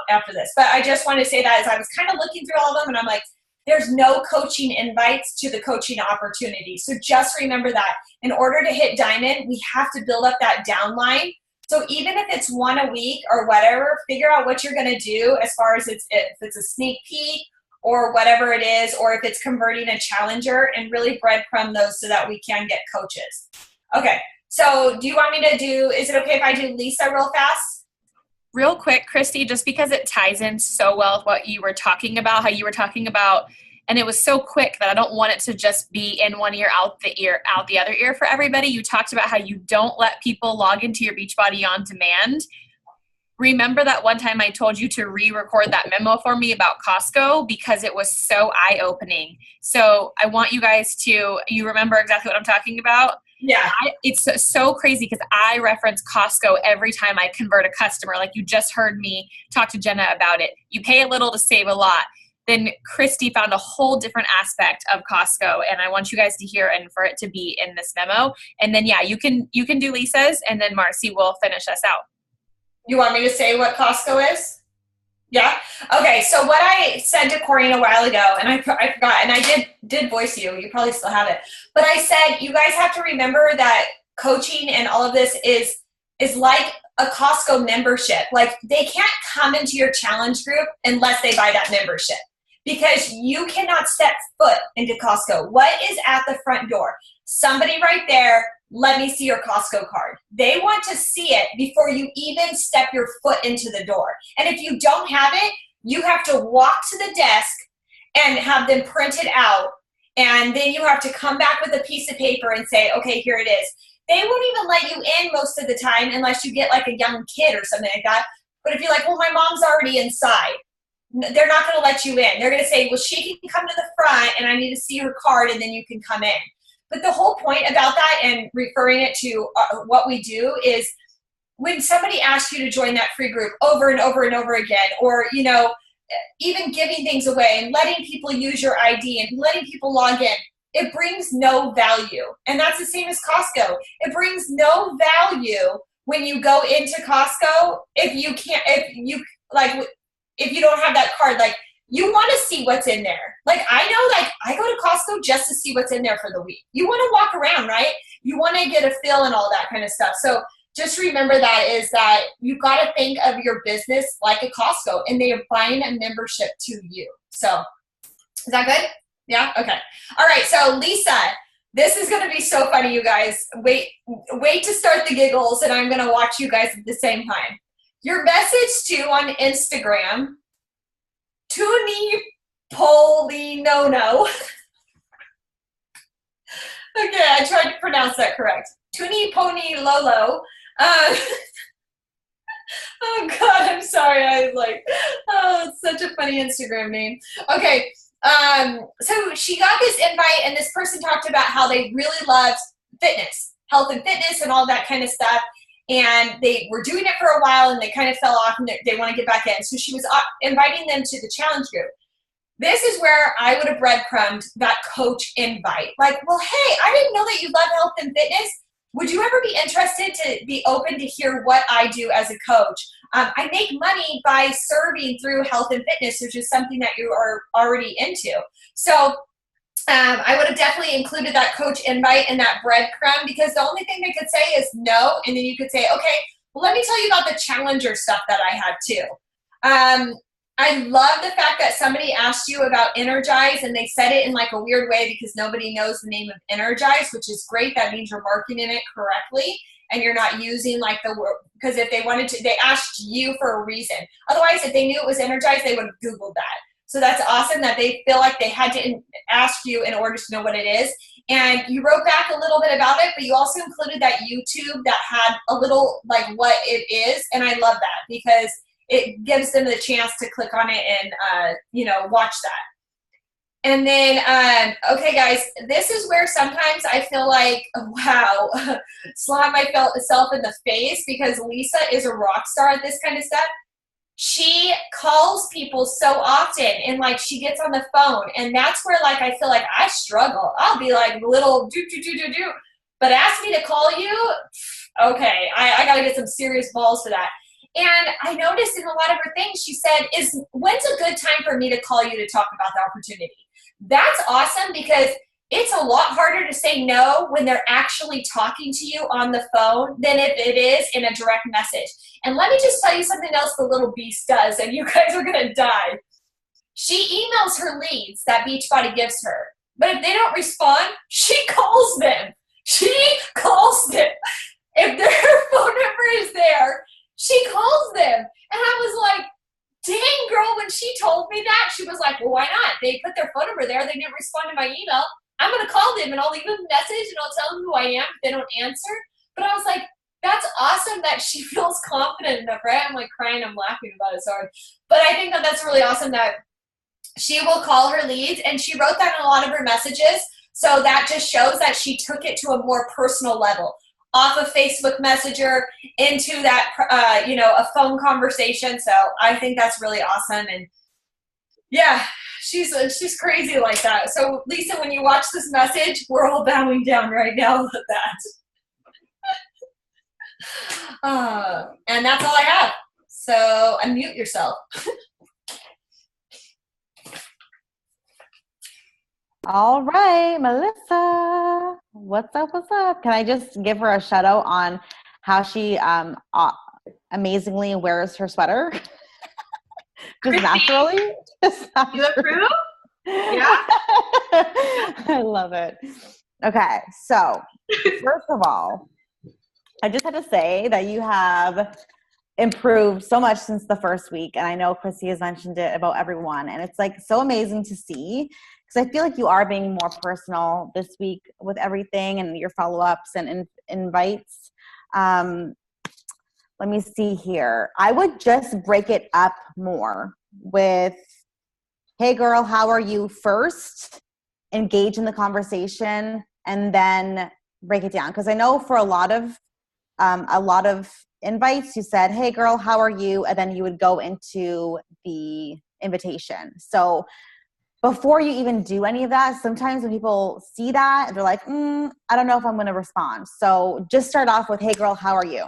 after this. But I just want to say that as I was kind of looking through all of them, and I'm like, there's no coaching invites to the coaching opportunity. So just remember that. In order to hit Diamond, we have to build up that downline. So even if it's one a week or whatever, figure out what you're going to do as far as if it's a sneak peek or whatever it is, or if it's converting a challenger, and really breadcrumb those so that we can get coaches. Okay, so do you want me to is it okay if I do Lisa real fast? Real quick, Christy, just because it ties in so well with what you were talking about, how you were talking about, and it was so quick that I don't want it to just be in one ear, out the other ear for everybody. You talked about how you don't let people log into your Beachbody on demand. Remember that one time I told you to re-record that memo for me about Costco, because it was so eye-opening. So I want you guys you remember exactly what I'm talking about? Yeah. It's so crazy, because I reference Costco every time I convert a customer. Like you just heard me talk to Jenna about it. You pay a little to save a lot. Then Christy found a whole different aspect of Costco, and I want you guys to hear and for it to be in this memo. And then, yeah, you can do Lisa's, and then Marcy will finish us out. You want me to say what Costco is? Yeah? Okay, so what I said to Corrine a while ago, and I forgot, and I did voice you probably still have it, but I said, you guys have to remember that coaching and all of this is like a Costco membership. Like, they can't come into your challenge group unless they buy that membership, because you cannot step foot into Costco. What is at the front door? Somebody right there, let me see your Costco card. They want to see it before you even step your foot into the door. And if you don't have it, you have to walk to the desk and have them printed out. And then you have to come back with a piece of paper and say, okay, here it is. They won't even let you in most of the time unless you get like a young kid or something like that. But if you're like, well, my mom's already inside, they're not going to let you in. They're going to say, well, she can come to the front and I need to see her card and then you can come in. But the whole point about that, and referring it to what we do, is when somebody asks you to join that free group over and over and over again, or, even giving things away and letting people use your ID and letting people log in, it brings no value. And that's the same as Costco. It brings no value when you go into Costco if you don't have that card. Like, you want to see what's in there. Like, I know, like, I go to Costco just to see what's in there for the week. You want to walk around, right? You want to get a feel and all that kind of stuff. So just remember that you've got to think of your business like a Costco, and they are buying a membership to you. So is that good? Yeah? Okay. All right. So Lisa, this is going to be so funny, you guys. Wait to start the giggles, and I'm going to watch you guys at the same time. Your message to on Instagram, Tuni Polinono. Okay, I tried to pronounce that correct. Tuni Pony Lolo. Oh God, I'm sorry. I was like, it's such a funny Instagram name. Okay, so she got this invite, and this person talked about how they really loved fitness, health and fitness, and all that kind of stuff. And they were doing it for a while, and they kind of fell off, and they want to get back in. So she was inviting them to the challenge group. this is where I would have breadcrumbed that coach invite. Like, well, hey, I didn't know that you love health and fitness. Would you ever be interested to be open to hear what I do as a coach? I make money by serving through health and fitness, which is something that you are already into. So I would have definitely included that coach invite in that breadcrumb, because the only thing they could say is no. And then you could say, okay, well, let me tell you about the Challenger stuff that I had too. I love the fact that somebody asked you about Energize, and they said it in like a weird way because nobody knows the name of Energize, which is great. That means you're marketing it correctly and you're not using like the word, because if they wanted to, they asked you for a reason. Otherwise, if they knew it was Energize, they would have Googled that. So that's awesome that they feel like they had to ask you in order to know what it is. And you wrote back a little bit about it, but you also included that YouTube that had a little like what it is. And I love that because it gives them the chance to click on it and, watch that. And then, okay, guys, this is where sometimes I feel like, wow, slap myself in the face, because Lisa is a rock star at this kind of stuff. She calls people so often, and like she gets on the phone, and that's where like I feel like I struggle. I'll be like little do, but ask me to call you, okay, I gotta get some serious balls for that. And I noticed in a lot of her things, she said, when's a good time for me to call you to talk about the opportunity? That's awesome, because it's a lot harder to say no when they're actually talking to you on the phone than if it is in a direct message. And let me just tell you something else the little beast does, and you guys are going to die. She emails her leads that Beachbody gives her. But if they don't respond, she calls them. She calls them. If their phone number is there, she calls them. And I was like, dang, girl, when she told me that, she was like, well, why not? They put their phone number there. They didn't respond to my email. I'm going to call them, and I'll leave them a message, and I'll tell them who I am if they don't answer. But I was like, that's awesome that she feels confident enough, right? I'm like crying, I'm laughing about it, sorry. But I think that that's really awesome that she will call her leads, and she wrote that in a lot of her messages. So that just shows that she took it to a more personal level, off of Facebook Messenger into that, a phone conversation. So I think that's really awesome. And yeah, she's crazy like that. So Lisa, when you watch this message, we're all bowing down right now with that. And that's all I have. So unmute yourself. All right, Melissa, what's up? Can I just give her a shout out on how she amazingly wears her sweater? Just naturally? You approve? Yeah. I love it. Okay, so first of all, I just had to say that you have improved so much since the first week, and I know Chrissy has mentioned it about everyone, and it's like so amazing to see, because I feel like you are being more personal this week with everything and your follow-ups and invites. Let me see here. I would just break it up more with, hey girl, how are you first? Engage in the conversation and then break it down. Because I know for a lot of invites, you said, hey girl, how are you? And then you would go into the invitation. So before you even do any of that, sometimes when people see that, they're like, I don't know if I'm going to respond. So just start off with, hey girl, how are you?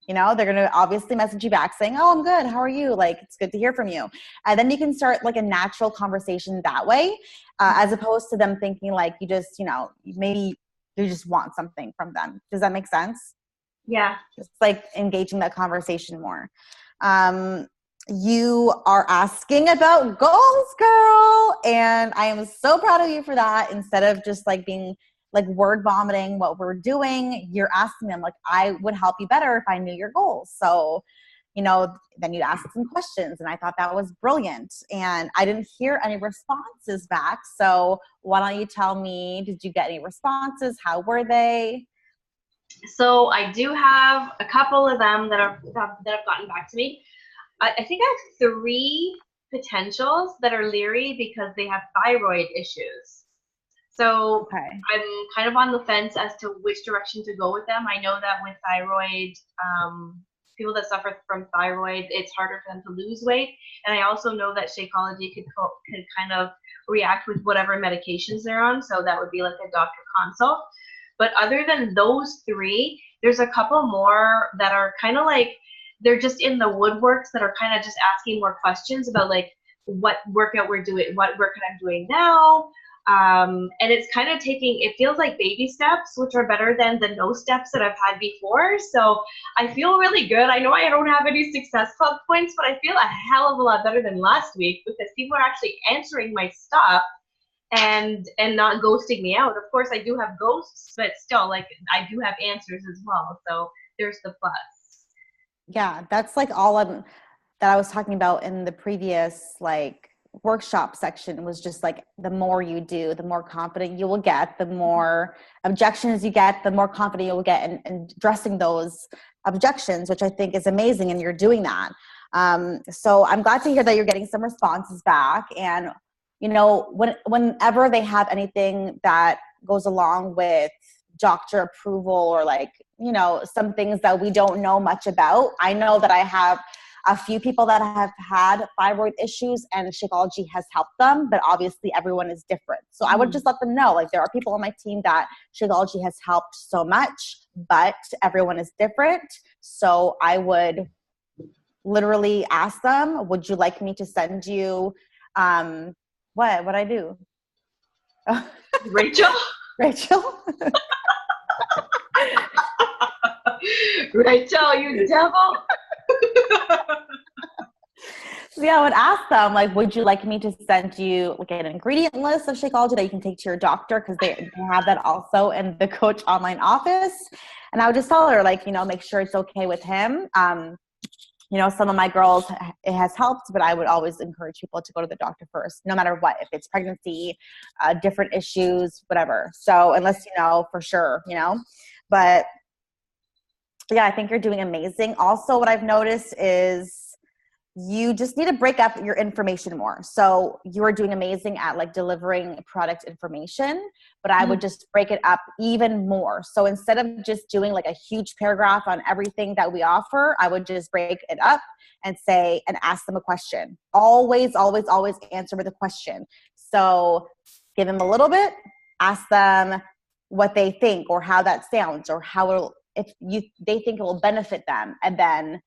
You know, they're going to obviously message you back saying, oh, I'm good. How are you? Like, it's good to hear from you. And then you can start like a natural conversation that way, as opposed to them thinking like you just, maybe you just want something from them. Does that make sense? Yeah. Just like engaging that conversation more. You are asking about goals, girl. And I am so proud of you for that. Instead of just like being like word vomiting what we're doing, you're asking them like, I would help you better if I knew your goals. So, then you'd ask some questions, and I thought that was brilliant. And I didn't hear any responses back. So why don't you tell me, did you get any responses? How were they? So I do have a couple of them that have gotten back to me. I think I have 3 potentials that are leery because they have thyroid issues. So Okay. I'm kind of on the fence as to which direction to go with them. I know that with thyroid, people that suffer from thyroid, it's harder for them to lose weight. And I also know that Shakeology could kind of react with whatever medications they're on. So that would be like a doctor consult. But other than those three, there's a couple more that are kind of like, they're just in the woodworks that are kind of just asking more questions about like what workout we're doing, what workout I'm doing now. And it's kind of it feels like baby steps, which are better than the no steps that I've had before. So I feel really good. I know I don't have any Success Club points, but I feel a hell of a lot better than last week because people are actually answering my stuff and not ghosting me out. Of course, I do have ghosts, but still, like, I do have answers as well. So there's the plus. Yeah, that's like that I was talking about in the previous like workshop section was just like the more you do, the more confident you will get, the more objections you get, the more confident you will get in addressing those objections, which I think is amazing. And you're doing that. So I'm glad to hear that you're getting some responses back. And, you know, whenever they have anything that goes along with doctor approval or like, you know, some things that we don't know much about, I know that I have a few people that have had thyroid issues and Shakeology has helped them, but obviously everyone is different. So I would just let them know, like, there are people on my team that Shakeology has helped so much, but everyone is different. So I would literally ask them, would you like me to send you, what I do? Rachel? Rachel? Rachel, you devil. So yeah, I would ask them, like, would you like me to send you like an ingredient list of Shakeology that you can take to your doctor? Because they have that also in the Coach online office. And I would just tell her, like, you know, make sure it's okay with him. You know, some of my girls, it has helped, but I would always encourage people to go to the doctor first, no matter what, if it's pregnancy, different issues, whatever. So unless you know for sure, you know, but yeah, I think you're doing amazing. Also, what I've noticed is you just need to break up your information more. So you are doing amazing at like delivering product information, but I would just break it up even more. So instead of just doing like a huge paragraph on everything that we offer, I would just break it up and say, and ask them a question. Always, always, always answer with a question. So give them a little bit, ask them what they think or how that sounds or how they think it will benefit them, and then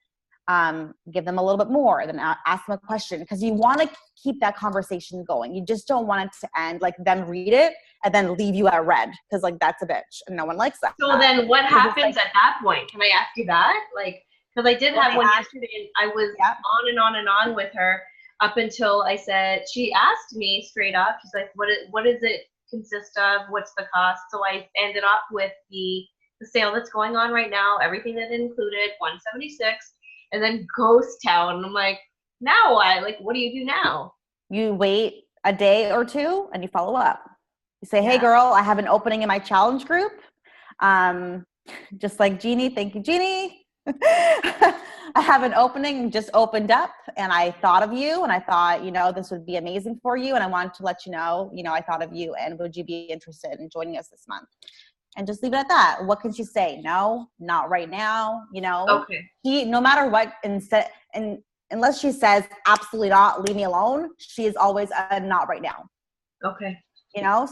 give them a little bit more, then ask them a question, because you want to keep that conversation going. You just don't want it to end like them read it and then leave you at red, because like that's a bitch and no one likes that. So then what happens at that point? Can I ask you that? Like, because I did have one yesterday and I was on and on and on with her up until I said, she asked me straight up, she's like, what does it consist of? What's the cost? So I ended up with the sale that's going on right now, everything that included, $176. And then Ghost Town. And I'm like, now what? Like, what do you do now? You wait a day or two and you follow up. You say, hey girl, I have an opening in my challenge group. Just like Jeannie, thank you, Jeannie. I have an opening, just opened up, and I thought of you, and I thought, you know, this would be amazing for you. And I wanted to let you know, I thought of you, and would you be interested in joining us this month? And just leave it at that. What can she say? No, not right now. Okay. No matter what, unless she says absolutely not, leave me alone, she is always a not right now. Okay.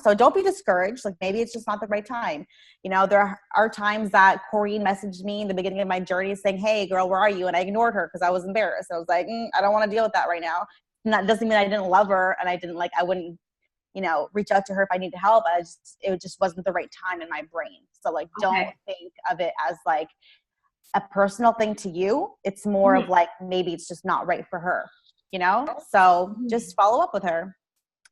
So don't be discouraged. Like, maybe it's just not the right time. There are times that Corrine messaged me in the beginning of my journey saying, hey girl, where are you? And I ignored her because I was embarrassed. I was like, I don't want to deal with that right now. And that doesn't mean I didn't love her and I wouldn't, reach out to her if I needed help. It just wasn't the right time in my brain. So like, don't think of it as like a personal thing to you. It's more of like, maybe it's just not right for her, So just follow up with her.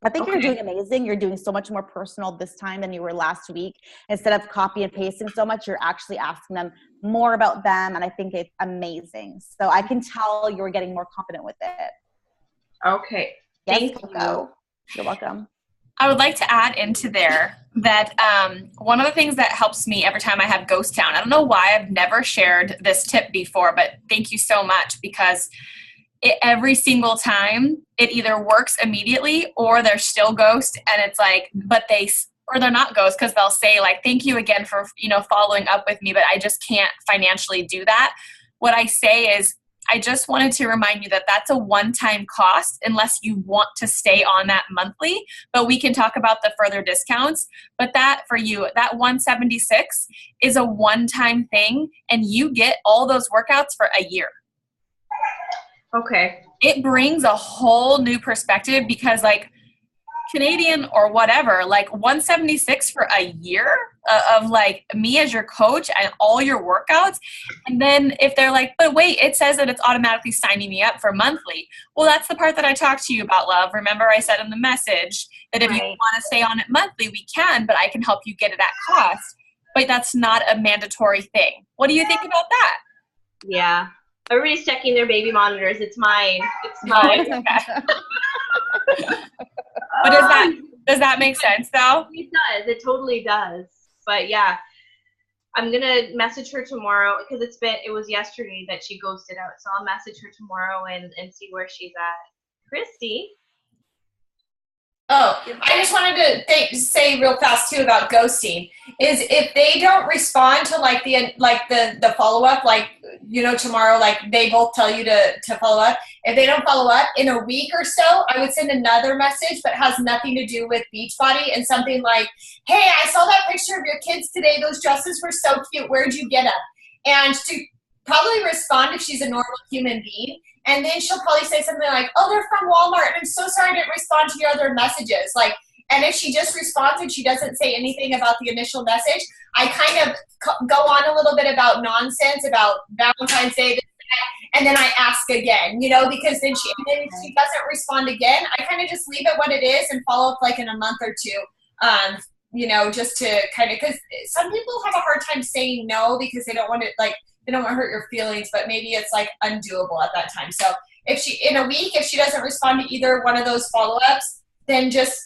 I think you're doing amazing. You're doing so much more personal this time than you were last week. Instead of copy and pasting so much, you're actually asking them more about them. And I think it's amazing. So I can tell you're getting more confident with it. Okay. Yes, Coco. You're welcome. I would like to add into there that one of the things that helps me every time I have Ghost Town, I don't know why I've never shared this tip before, but thank you so much, because every single time it either works immediately or they're still ghost, and it's like, or they're not ghost, because they'll say like, thank you again for, following up with me, but I just can't financially do that. what I say is, I just wanted to remind you that that's a one-time cost unless you want to stay on that monthly, but we can talk about the further discounts. But that for you, that $176 is a one-time thing, and you get all those workouts for a year. Okay. It brings a whole new perspective because like Canadian or whatever, like $176 for a year of like me as your coach and all your workouts. And then if they're like, but wait, it says that it's automatically signing me up for monthly. Well, that's the part that I talked to you about, love. Remember I said in the message that if you want to stay on it monthly, we can, but I can help you get it at cost. But that's not a mandatory thing. What do you think about that? Yeah. Everybody's checking their baby monitors. It's mine. It's mine. But does that make sense though? It does. It totally does. But yeah, I'm gonna message her tomorrow because it was yesterday that she ghosted out. So I'll message her tomorrow and see where she's at. Christy. Oh, I just wanted to say real fast too about ghosting is if they don't respond to like the follow up, like, you know, tomorrow, like they both tell you to follow up. If they don't follow up in a week or so, I would send another message, but has nothing to do with Beachbody, and something like, hey, I saw that picture of your kids today. Those dresses were so cute. Where'd you get them? And to probably respond if she's a normal human being. And then she'll probably say something like, oh, they're from Walmart, and I'm so sorry I didn't respond to your other messages. Like, and if she just responds and she doesn't say anything about the initial message, I kind of go on a little bit about nonsense, about Valentine's Day, and then I ask again, you know, because then if she doesn't respond again, I kind of just leave it what it is and follow up like in a month or two, you know, just to kind of, because some people have a hard time saying no because they don't want to, like, they don't want to hurt your feelings, but maybe it's like undoable at that time. So if in a week, if she doesn't respond to either one of those follow-ups, then just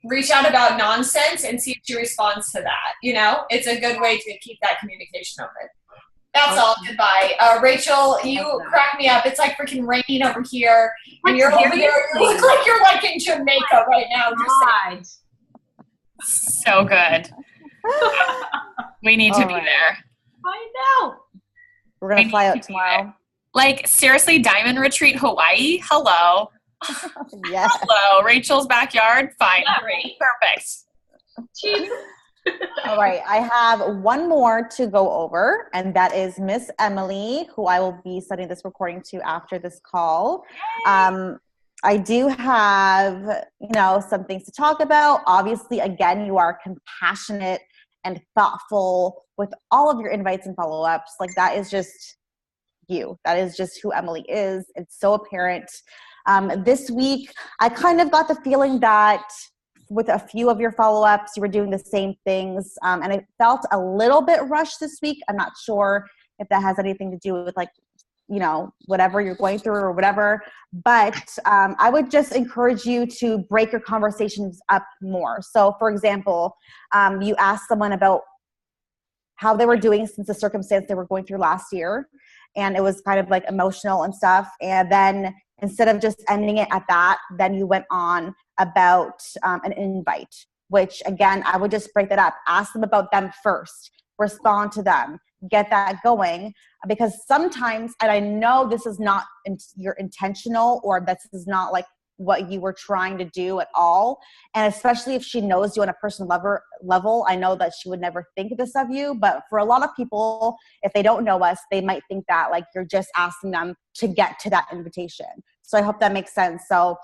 reach out about nonsense and see if she responds to that. You know, it's a good way to keep that communication open. That's all. Goodbye. Rachel, you crack me up. It's like freaking raining over here. And you're over there. You look like you're like in Jamaica right now. So good. We need to be there. I know. We're going to fly out tomorrow. Like, seriously, Diamond Retreat, Hawaii? Hello. Yes. Hello. Rachel's backyard? Fine. Great. Perfect. All right. I have one more to go over, and that is Miss Emily, who I will be sending this recording to after this call. I do have, you know, some things to talk about. Obviously, again, you are compassionate and thoughtful with all of your invites and follow-ups. Like, that is just you. That is just who Emily is. It's so apparent. This week, I kind of got the feeling that with a few of your follow-ups, you were doing the same things. And it felt a little bit rushed this week. I'm not sure if that has anything to do with, like, you know, whatever you're going through or whatever. But I would just encourage you to break your conversations up more. So, for example, you asked someone about how they were doing since the circumstance they were going through last year. And it was kind of like emotional and stuff. And then instead of just ending it at that, then you went on about an invite, which again, I would just break that up. Ask them about them first. Respond to them. Get that going. Because sometimes, and I know this is not your intentional, or this is not like what you were trying to do at all. And especially if she knows you on a personal level, I know that she would never think this of you. But for a lot of people, if they don't know us, they might think that like you're just asking them to get to that invitation. So I hope that makes sense. So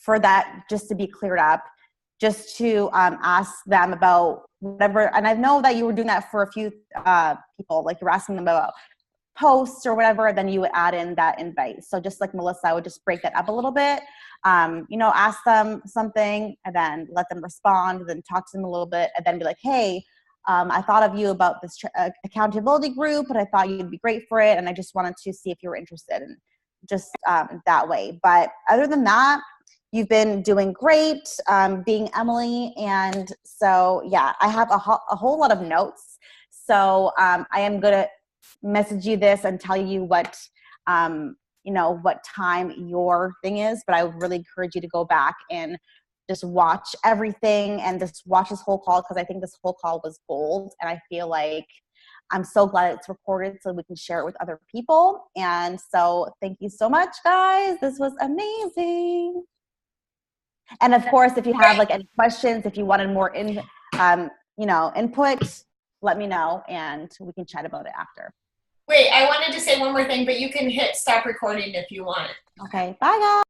for that, just to be cleared up, just to ask them about whatever. And I know that you were doing that for a few people, like you're asking them about posts or whatever, then you would add in that invite. So just like Melissa, I would just break that up a little bit. You know, ask them something and then let them respond, then talk to them a little bit, and then be like, hey, I thought of you about this accountability group, and I thought you'd be great for it, and I just wanted to see if you were interested, and just that way. But other than that, you've been doing great, being Emily. And so, yeah, I have a whole lot of notes. So I am going to message you this and tell you what, you know, what time your thing is. But I would really encourage you to go back and just watch everything and just watch this whole call, because I think this whole call was gold. And I feel like I'm so glad it's recorded so we can share it with other people. And so thank you so much, guys. This was amazing. And of course, if you have like any questions, if you wanted more input, let me know and we can chat about it after. Wait, I wanted to say one more thing, but you can hit stop recording if you want. Okay, bye guys.